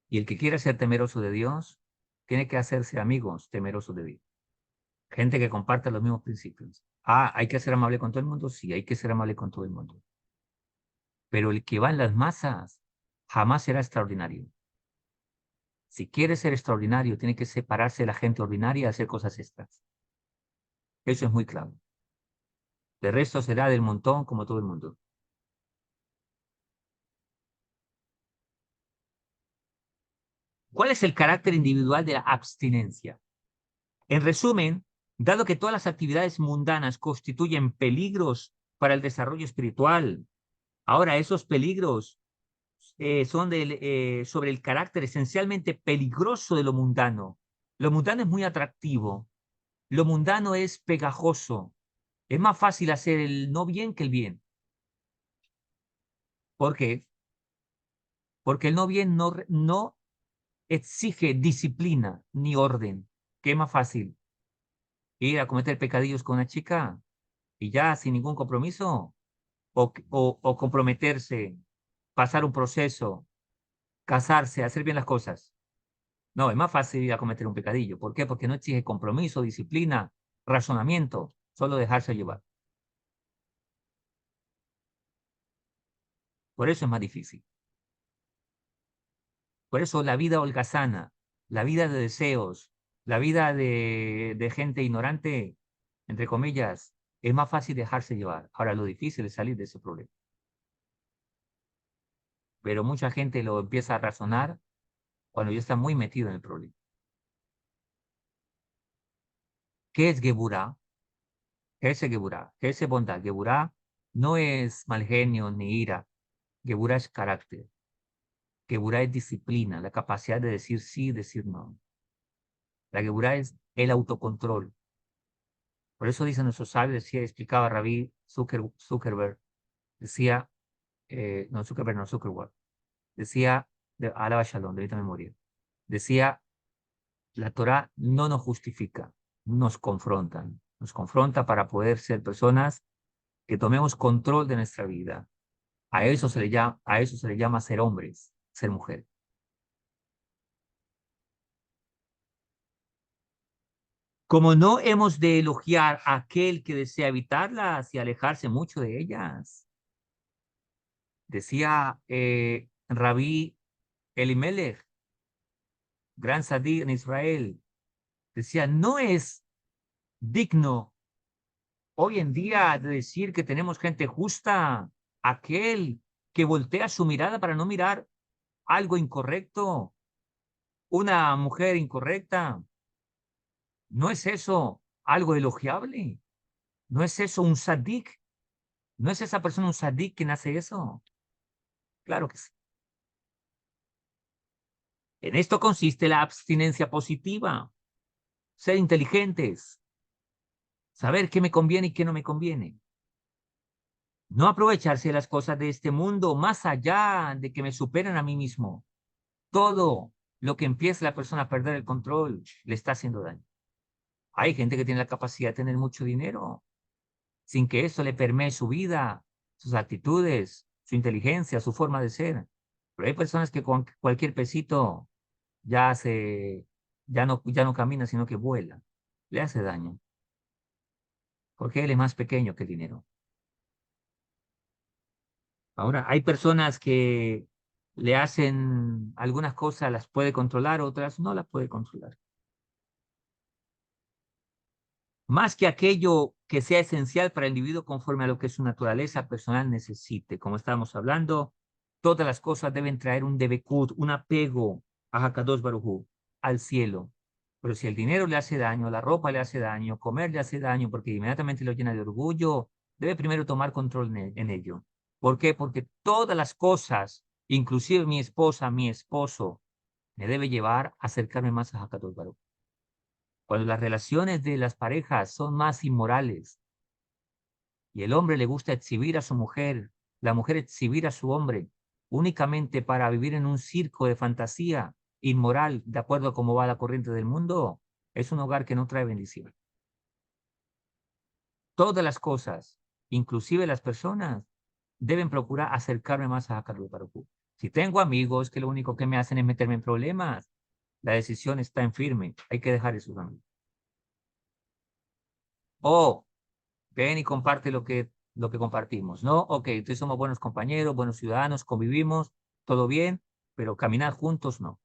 Y el que quiera ser temeroso de Dios, tiene que hacerse amigos temerosos de Dios. Gente que comparta los mismos principios. Ah, ¿hay que ser amable con todo el mundo? Sí, hay que ser amable con todo el mundo. Pero el que va en las masas jamás será extraordinario. Si quiere ser extraordinario, tiene que separarse de la gente ordinaria y hacer cosas extras. Eso es muy claro. De resto será del montón como todo el mundo. ¿Cuál es el carácter individual de la abstinencia? En resumen, dado que todas las actividades mundanas constituyen peligros para el desarrollo espiritual, ahora esos peligros son sobre el carácter esencialmente peligroso de lo mundano. Lo mundano es muy atractivo, lo mundano es pegajoso, es más fácil hacer el no bien que el bien. ¿Por qué? Porque el no bien no exige disciplina ni orden. ¿Qué es más fácil? Ir a cometer pecadillos con una chica y ya sin ningún compromiso, o comprometerse, pasar un proceso, casarse, hacer bien las cosas. No, es más fácil ir a cometer un pecadillo. ¿Por qué? Porque no exige compromiso, disciplina, razonamiento, solo dejarse llevar. Por eso es más difícil. Por eso la vida holgazana, la vida de deseos, la vida de gente ignorante, entre comillas, es más fácil dejarse llevar. Ahora, lo difícil es salir de ese problema. Pero mucha gente lo empieza a razonar cuando ya está muy metido en el problema. ¿Qué es Geburá? ¿Qué es Geburá? ¿Qué es bondad? Geburá no es mal genio ni ira. Geburá es carácter. Geburá es disciplina, la capacidad de decir sí y decir no. La Geburá es el autocontrol. Por eso dicen nuestros sabios, decía, explicaba Rabí Zuckerberg, decía, no Zuckerberg, no Zuckerberg, decía, Alaba Shalom, de ahorita memoria, decía, la Torah no nos justifica, nos confronta para poder ser personas que tomemos control de nuestra vida. A eso se le llama ser hombres, ser mujeres. Como no hemos de elogiar a aquel que desea evitarlas y alejarse mucho de ellas. Decía Rabí Elimelech, gran sadí en Israel, decía, no es digno hoy en día de decir que tenemos gente justa, aquel que voltea su mirada para no mirar algo incorrecto, una mujer incorrecta. ¿No es eso algo elogiable? ¿No es eso un sadik? ¿No es esa persona un sadik quien hace eso? Claro que sí. En esto consiste la abstinencia positiva, ser inteligentes, saber qué me conviene y qué no me conviene. No aprovecharse de las cosas de este mundo más allá de que me superen a mí mismo. Todo lo que empiece la persona a perder el control le está haciendo daño. Hay gente que tiene la capacidad de tener mucho dinero sin que eso le permee su vida, sus actitudes, su inteligencia, su forma de ser. Pero hay personas que con cualquier pesito ya se, ya no camina, sino que vuela. Le hace daño, porque él es más pequeño que el dinero. Ahora, hay personas que le hacen algunas cosas, las puede controlar, otras no las puede controlar. Más que aquello que sea esencial para el individuo conforme a lo que su naturaleza personal necesite. Como estábamos hablando, todas las cosas deben traer un debekut, un apego a Hakadosh Baruj Hu, al cielo. Pero si el dinero le hace daño, la ropa le hace daño, comer le hace daño, porque inmediatamente lo llena de orgullo, debe primero tomar control en ello. ¿Por qué? Porque todas las cosas, inclusive mi esposa, mi esposo, me debe llevar a acercarme más a Hakadosh Baruj Hu. Cuando las relaciones de las parejas son más inmorales y el hombre le gusta exhibir a su mujer, la mujer exhibir a su hombre, únicamente para vivir en un circo de fantasía inmoral, de acuerdo a cómo va la corriente del mundo, es un hogar que no trae bendición. Todas las cosas, inclusive las personas, deben procurar acercarme más a Hakadosh Baruj Hu. Si tengo amigos que lo único que me hacen es meterme en problemas, la decisión está en firme. Hay que dejar esos amigos. O ven y comparte lo que compartimos, ¿no? Ok, entonces somos buenos compañeros, buenos ciudadanos, convivimos, todo bien, pero caminar juntos no.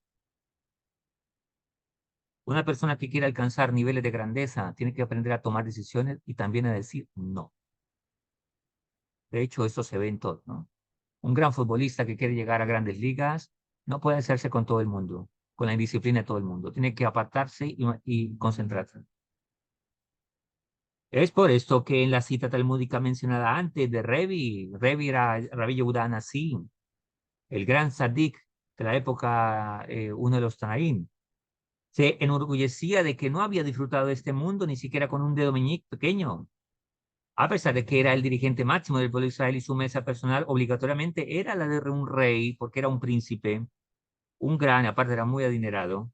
Una persona que quiere alcanzar niveles de grandeza tiene que aprender a tomar decisiones y también a decir no. De hecho, eso se ve en todo, ¿no? Un gran futbolista que quiere llegar a grandes ligas no puede hacerse con todo el mundo, con la indisciplina de todo el mundo. Tiene que apartarse y concentrarse. Es por esto que en la cita talmúdica mencionada antes de Revi era Rabbi Yehuda Anasí, el gran Sadik de la época, uno de los Tanaín, se enorgullecía de que no había disfrutado de este mundo ni siquiera con un dedo meñique pequeño, a pesar de que era el dirigente máximo del pueblo de Israel y su mesa personal obligatoriamente era la de un rey, porque era un príncipe, un gran, aparte era muy adinerado.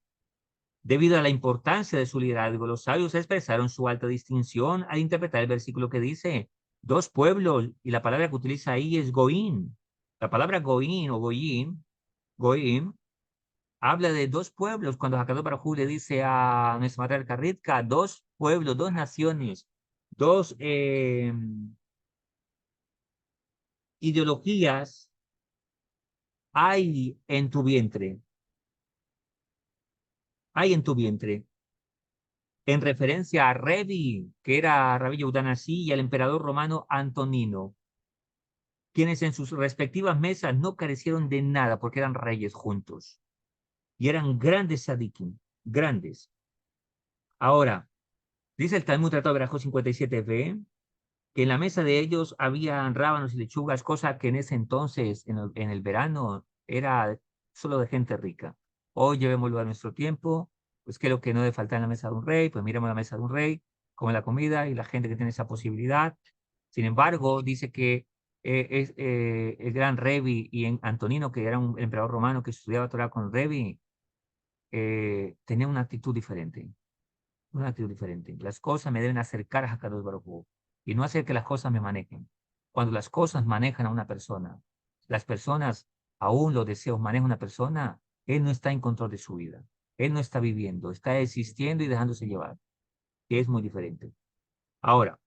Debido a la importancia de su liderazgo, los sabios expresaron su alta distinción al interpretar el versículo que dice, dos pueblos, y la palabra que utiliza ahí es goín. La palabra goín o goín, habla de dos pueblos. Cuando Hakadosh Baruj Hu le dice a nuestra madre Carritka, dos pueblos, dos naciones, dos ideologías hay en tu vientre, hay en tu vientre. En referencia a Revi, que era Rabbi Yehuda Nasi, y al emperador romano Antonino, quienes en sus respectivas mesas no carecieron de nada porque eran reyes juntos. y eran grandes sadikim, grandes. Ahora, dice el Talmud Tratado de Berajot 57b, que en la mesa de ellos había rábanos y lechugas, cosa que en ese entonces, en el verano, era solo de gente rica. Hoy llevémoslo a nuestro tiempo, pues qué es lo que no debe faltar en la mesa de un rey, pues miremos la mesa de un rey, come la comida y la gente que tiene esa posibilidad. Sin embargo, dice que el gran Revi y Antonino, que era un emperador romano que estudiaba Torah con Revi, tenía una actitud diferente. Las cosas me deben acercar a Hakadosh Baruj Hu y no hacer que las cosas me manejen. Cuando las cosas manejan a una persona, las personas, aún los deseos manejan a una persona, él no está en control de su vida. Él no está viviendo, está existiendo y dejándose llevar, que es muy diferente. Ahora,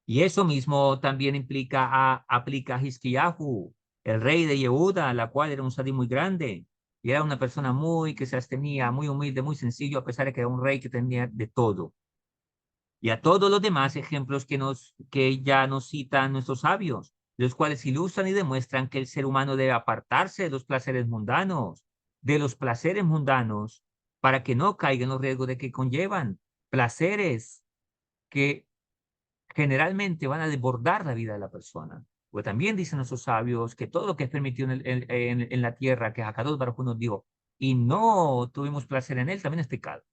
y eso mismo también aplica a Hizkiyahu, el rey de Yehuda, la cual era un sadí muy grande, y era una persona muy que se abstenía, muy humilde, muy sencillo, a pesar de que era un rey que tenía de todo. Y a todos los demás ejemplos que ya nos citan nuestros sabios, los cuales ilustran y demuestran que el ser humano debe apartarse de los placeres mundanos, para que no caiga en los riesgos de que conllevan placeres que generalmente van a desbordar la vida de la persona. Pues también dicen nuestros sabios que todo lo que es permitido en la tierra, que Hakadosh Baruj Hu nos dijo, y no tuvimos placer en él, también es pecado.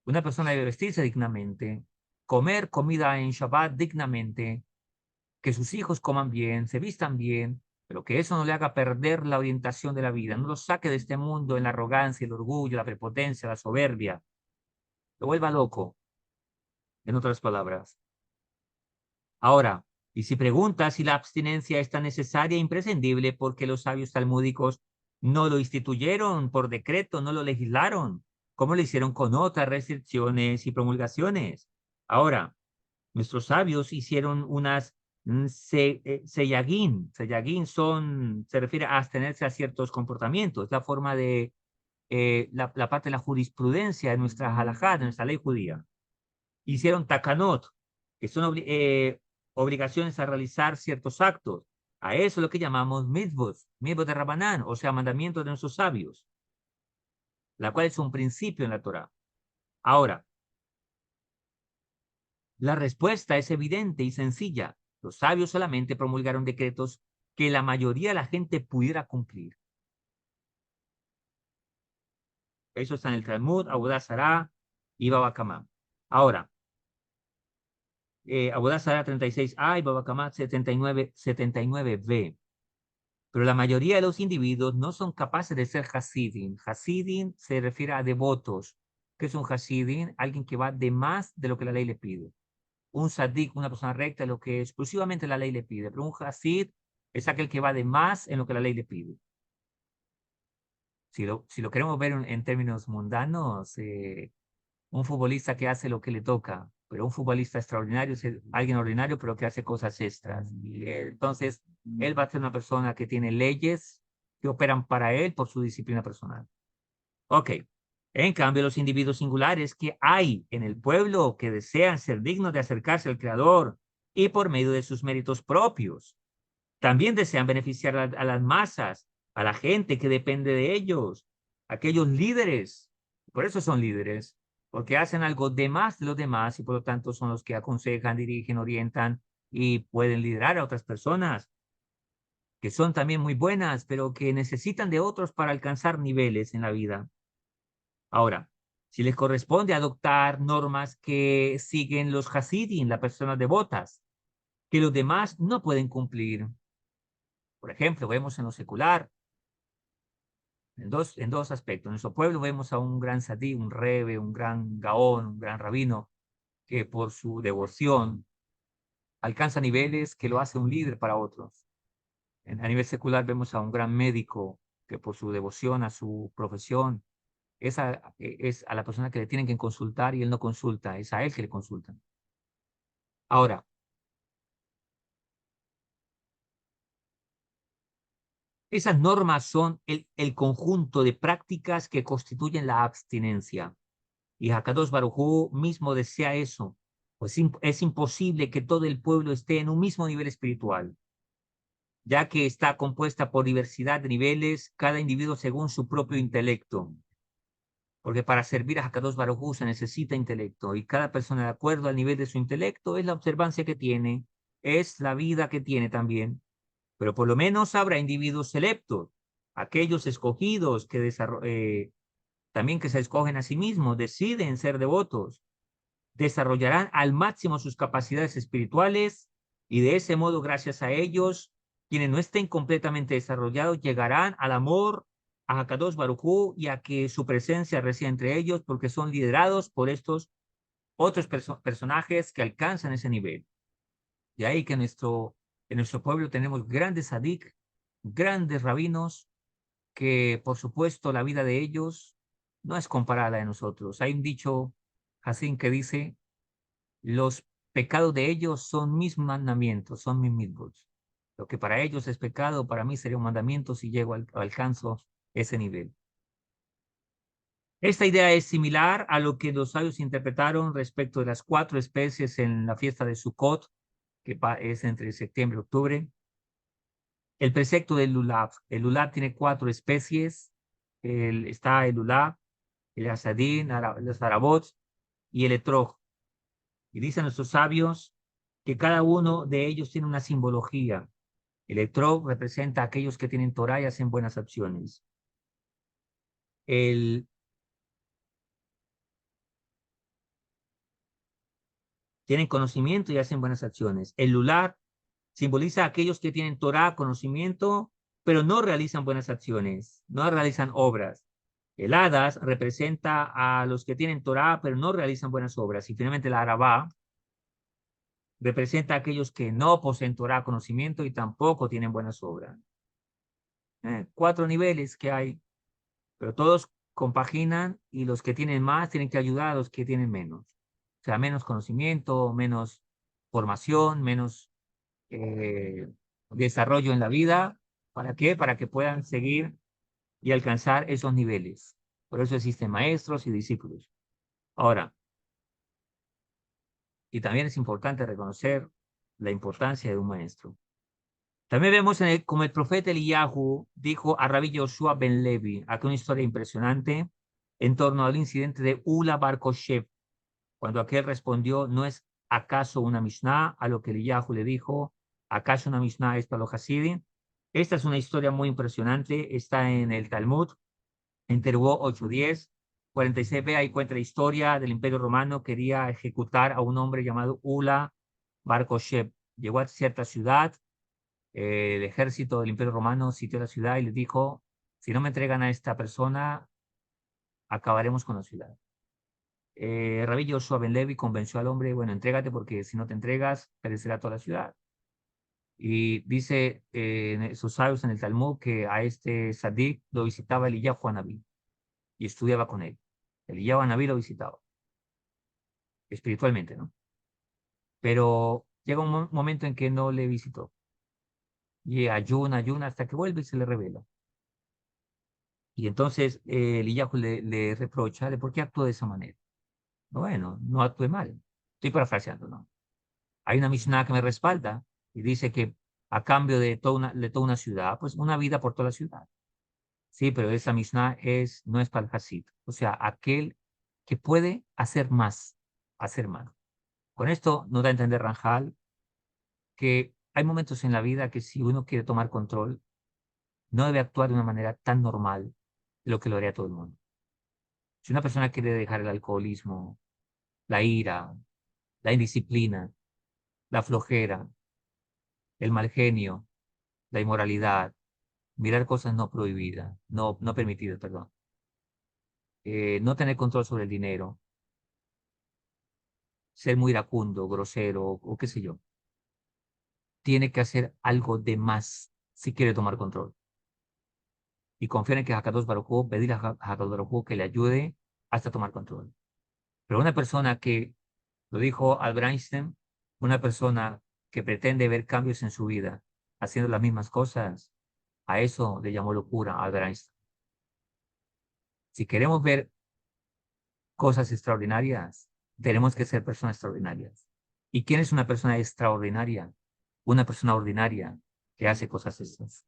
Una persona debe vestirse dignamente, comer comida en Shabbat dignamente, que sus hijos coman bien, se vistan bien, pero que eso no le haga perder la orientación de la vida, no lo saque de este mundo en la arrogancia, el orgullo, la prepotencia, la soberbia, lo vuelva loco, en otras palabras. Ahora, y si preguntas si la abstinencia es tan necesaria e imprescindible porque los sabios talmúdicos no lo instituyeron por decreto, no lo legislaron, como lo hicieron con otras restricciones y promulgaciones. Ahora, nuestros sabios hicieron unas seyagin. Seyagin se refiere a abstenerse a ciertos comportamientos, es la forma de, la parte de la jurisprudencia de nuestra halajá, de nuestra ley judía. Hicieron takanot, que son obligaciones a realizar ciertos actos. A eso es lo que llamamos mitzvot de Rabanán, o sea, mandamientos de nuestros sabios, la cual es un principio en la Torah. Ahora, la respuesta es evidente y sencilla. Los sabios solamente promulgaron decretos que la mayoría de la gente pudiera cumplir. Eso está en el Talmud, Abodá Sará y Baba Kamá. Ahora, Abodá Sará 36a y Baba Kamá 79b. Pero la mayoría de los individuos no son capaces de ser Hasidim. Hasidim se refiere a devotos. ¿Qué es un Hasidim? Alguien que va de más de lo que la ley le pide. Un Sadik, una persona recta, lo que exclusivamente la ley le pide. Pero un Hasid es aquel que va de más en lo que la ley le pide. Si lo queremos ver en términos mundanos, un futbolista que hace lo que le toca, pero un futbolista extraordinario es alguien ordinario, pero que hace cosas extras. Y entonces, él va a ser una persona que tiene leyes que operan para él por su disciplina personal. Ok. En cambio, los individuos singulares que hay en el pueblo que desean ser dignos de acercarse al Creador y por medio de sus méritos propios, también desean beneficiar a las masas, a la gente que depende de ellos, aquellos líderes. Por eso son líderes, porque hacen algo de más de los demás y por lo tanto son los que aconsejan, dirigen, orientan y pueden liderar a otras personas que son también muy buenas, pero que necesitan de otros para alcanzar niveles en la vida. Ahora, si les corresponde adoptar normas que siguen los Hasidim, las personas devotas, que los demás no pueden cumplir. Por ejemplo, vemos en lo secular, en dos aspectos. En nuestro pueblo vemos a un gran sadí, un rebe, un gran gaón, un gran rabino, que por su devoción alcanza niveles que lo hace un líder para otros. A nivel secular vemos a un gran médico que por su devoción a su profesión es a la persona que le tienen que consultar y él no consulta, es a él que le consultan. Ahora, esas normas son el conjunto de prácticas que constituyen la abstinencia. Y Hakadosh Baruj Hu mismo desea eso. Pues es imposible que todo el pueblo esté en un mismo nivel espiritual. ya que está compuesta por diversidad de niveles, cada individuo según su propio intelecto. Porque para servir a Hakadosh Baruj Hu se necesita intelecto, y cada persona, de acuerdo al nivel de su intelecto, es la observancia que tiene, es la vida que tiene también. Pero por lo menos habrá individuos selectos, aquellos escogidos que también que se escogen a sí mismos, deciden ser devotos, desarrollarán al máximo sus capacidades espirituales, y de ese modo, gracias a ellos, quienes no estén completamente desarrollados llegarán al amor a Hakadosh Baruj Hu y a que su presencia resida entre ellos, porque son liderados por estos otros personajes que alcanzan ese nivel. De ahí que en nuestro pueblo tenemos grandes sadik, grandes rabinos, que por supuesto la vida de ellos no es comparada a la de nosotros. Hay un dicho así que dice: los pecados de ellos son mis mandamientos, son mis mitzvot. Lo que para ellos es pecado, para mí sería un mandamiento si llego alcanzo ese nivel. Esta idea es similar a lo que los sabios interpretaron respecto de las 4 especies en la fiesta de Sukkot, que es entre septiembre y octubre. El precepto del lulav. El lulav tiene 4 especies. Está el lulav, el asadín, los arabot y el etrog. Y dicen nuestros sabios que cada uno de ellos tiene una simbología. El etrog representa a aquellos que tienen Torah y hacen buenas acciones. El Tienen conocimiento y hacen buenas acciones. El lular simboliza a aquellos que tienen Torah, conocimiento, pero no realizan buenas acciones, no realizan obras. El hadas representa a los que tienen Torah, pero no realizan buenas obras. Y finalmente la arabá representa a aquellos que no poseen Torah, conocimiento, y tampoco tienen buenas obras. 4 niveles que hay, pero todos compaginan, y los que tienen más tienen que ayudar a los que tienen menos. O sea, menos conocimiento, menos formación, menos desarrollo en la vida. ¿Para qué? Para que puedan seguir y alcanzar esos niveles. Por eso existen maestros y discípulos. Ahora, y también es importante reconocer la importancia de un maestro. También vemos como el profeta Eliyahu dijo a Rabbi Yoshua ben Levi, aquí una historia impresionante en torno al incidente de Ula Bar Koshev, cuando aquel respondió: ¿no es acaso una Mishnah? A lo que Eliyahu le dijo: ¿acaso una Mishnah es para los Hasidim? Esta es una historia muy impresionante, está en el Talmud, en Teruó 8:10, 46b, ahí cuenta la historia del Imperio Romano. Quería ejecutar a un hombre llamado Ula Bar Koshev. Llegó a cierta ciudad, el ejército del Imperio Romano sitió la ciudad y les dijo: si no me entregan a esta persona, acabaremos con la ciudad. Rabbi Yoshua ben Levi convenció al hombre: bueno, entrégate, porque si no te entregas, perecerá toda la ciudad. Y dice sus sabios en el Talmud que a este Sadik lo visitaba Eliyahu Hanabí y estudiaba con él. Eliyahu Hanabí lo visitaba espiritualmente, ¿no? Pero llega un momento en que no le visitó. Y ayuna, hasta que vuelve y se le revela. Y entonces Eliyahu le reprocha de por qué actuó de esa manera. Bueno, no actué mal. Estoy parafraseando, ¿no? Hay una Mishnah que me respalda y dice que a cambio de toda una ciudad, pues una vida por toda la ciudad. Sí, pero esa Mishnah no es para el Hasid. O sea, aquel que puede hacer más, hacer más. Con esto nos da a entender Ranjal que hay momentos en la vida que si uno quiere tomar control, no debe actuar de una manera tan normal de lo que lo haría todo el mundo. Si una persona quiere dejar el alcoholismo, la ira, la indisciplina, la flojera, el mal genio, la inmoralidad, mirar cosas no prohibidas, no permitidas, perdón, no tener control sobre el dinero, ser muy iracundo, grosero o qué sé yo, tiene que hacer algo de más si quiere tomar control. Y confiar en que Hakadosh Baruj Hu, pedir a Hakadosh Baruj Hu que le ayude hasta tomar control. Pero una persona que, lo dijo Albert Einstein, una persona que pretende ver cambios en su vida haciendo las mismas cosas, a eso le llamó locura a Albert Einstein. Si queremos ver cosas extraordinarias, tenemos que ser personas extraordinarias. ¿Y quién es una persona extraordinaria? Una persona ordinaria que hace cosas estas.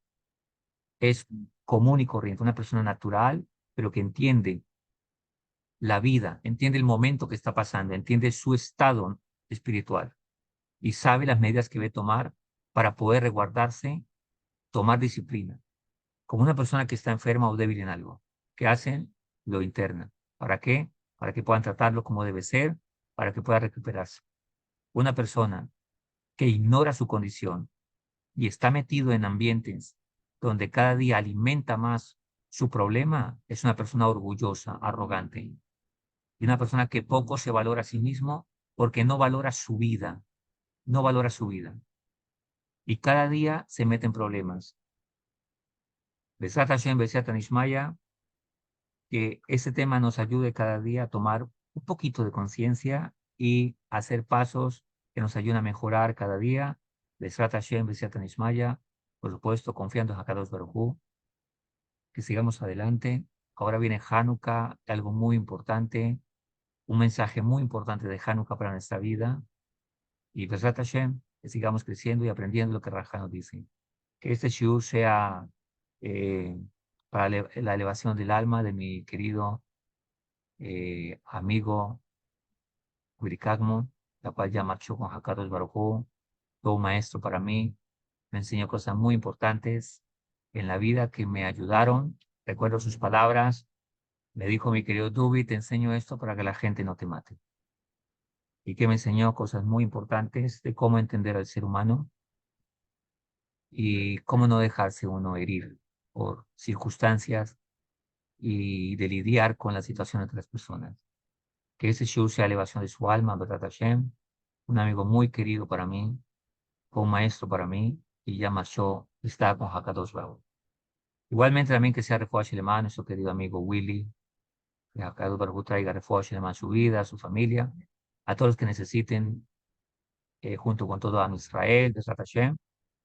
Es común y corriente, una persona natural, pero que entiende la vida, entiende el momento que está pasando, entiende su estado espiritual y sabe las medidas que debe tomar para poder resguardarse, tomar disciplina. Como una persona que está enferma o débil en algo. ¿Qué hacen? Lo internan. ¿Para qué? Para que puedan tratarlo como debe ser, para que pueda recuperarse. Una persona que ignora su condición y está metido en ambientes donde cada día alimenta más su problema, es una persona orgullosa, arrogante. Y una persona que poco se valora a sí mismo porque no valora su vida, no valora su vida. Y cada día se mete en problemas. Besat Hashem, Besat Anishmaya, que ese tema nos ayude cada día a tomar un poquito de conciencia y hacer pasos que nos ayuden a mejorar cada día. Besat Hashem, Besat Anishmaya, por supuesto, confiando en Hakadosh Baruj Hu, que sigamos adelante. Ahora viene Hanukkah, algo muy importante, un mensaje muy importante de Hanukkah para nuestra vida. Y Besat Hashem, que sigamos creciendo y aprendiendo lo que Raja nos dice. Que este shiur sea para la elevación del alma de mi querido amigo Wirikagmo, la cual ya marchó con Hakadosh Baruj Hu, todo un maestro para mí, me enseñó cosas muy importantes en la vida que me ayudaron. Recuerdo sus palabras, me dijo mi querido Dubi, te enseño esto para que la gente no te mate. Y que me enseñó cosas muy importantes de cómo entender al ser humano y cómo no dejarse uno herir por circunstancias y de lidiar con la situación de otras personas. Que ese show sea elevación de su alma, Berat Hashem, un amigo muy querido para mí, fue un maestro para mí, y ya marchó, está con Hakadosh Baruj. Igualmente también que sea refuerzo alemán, nuestro querido amigo Willy, que Hakadosh Baruj traiga refuerzo alemán a su vida, a su familia, a todos los que necesiten, junto con todo a Israel, Berat Hashem.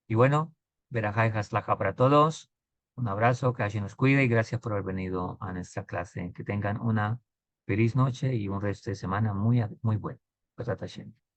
Y bueno, Berajá y Haslaja para todos. Un abrazo, que Hashem nos cuide y gracias por haber venido a nuestra clase. Que tengan una feliz noche y un resto de semana muy, muy bueno. Berat Hashem.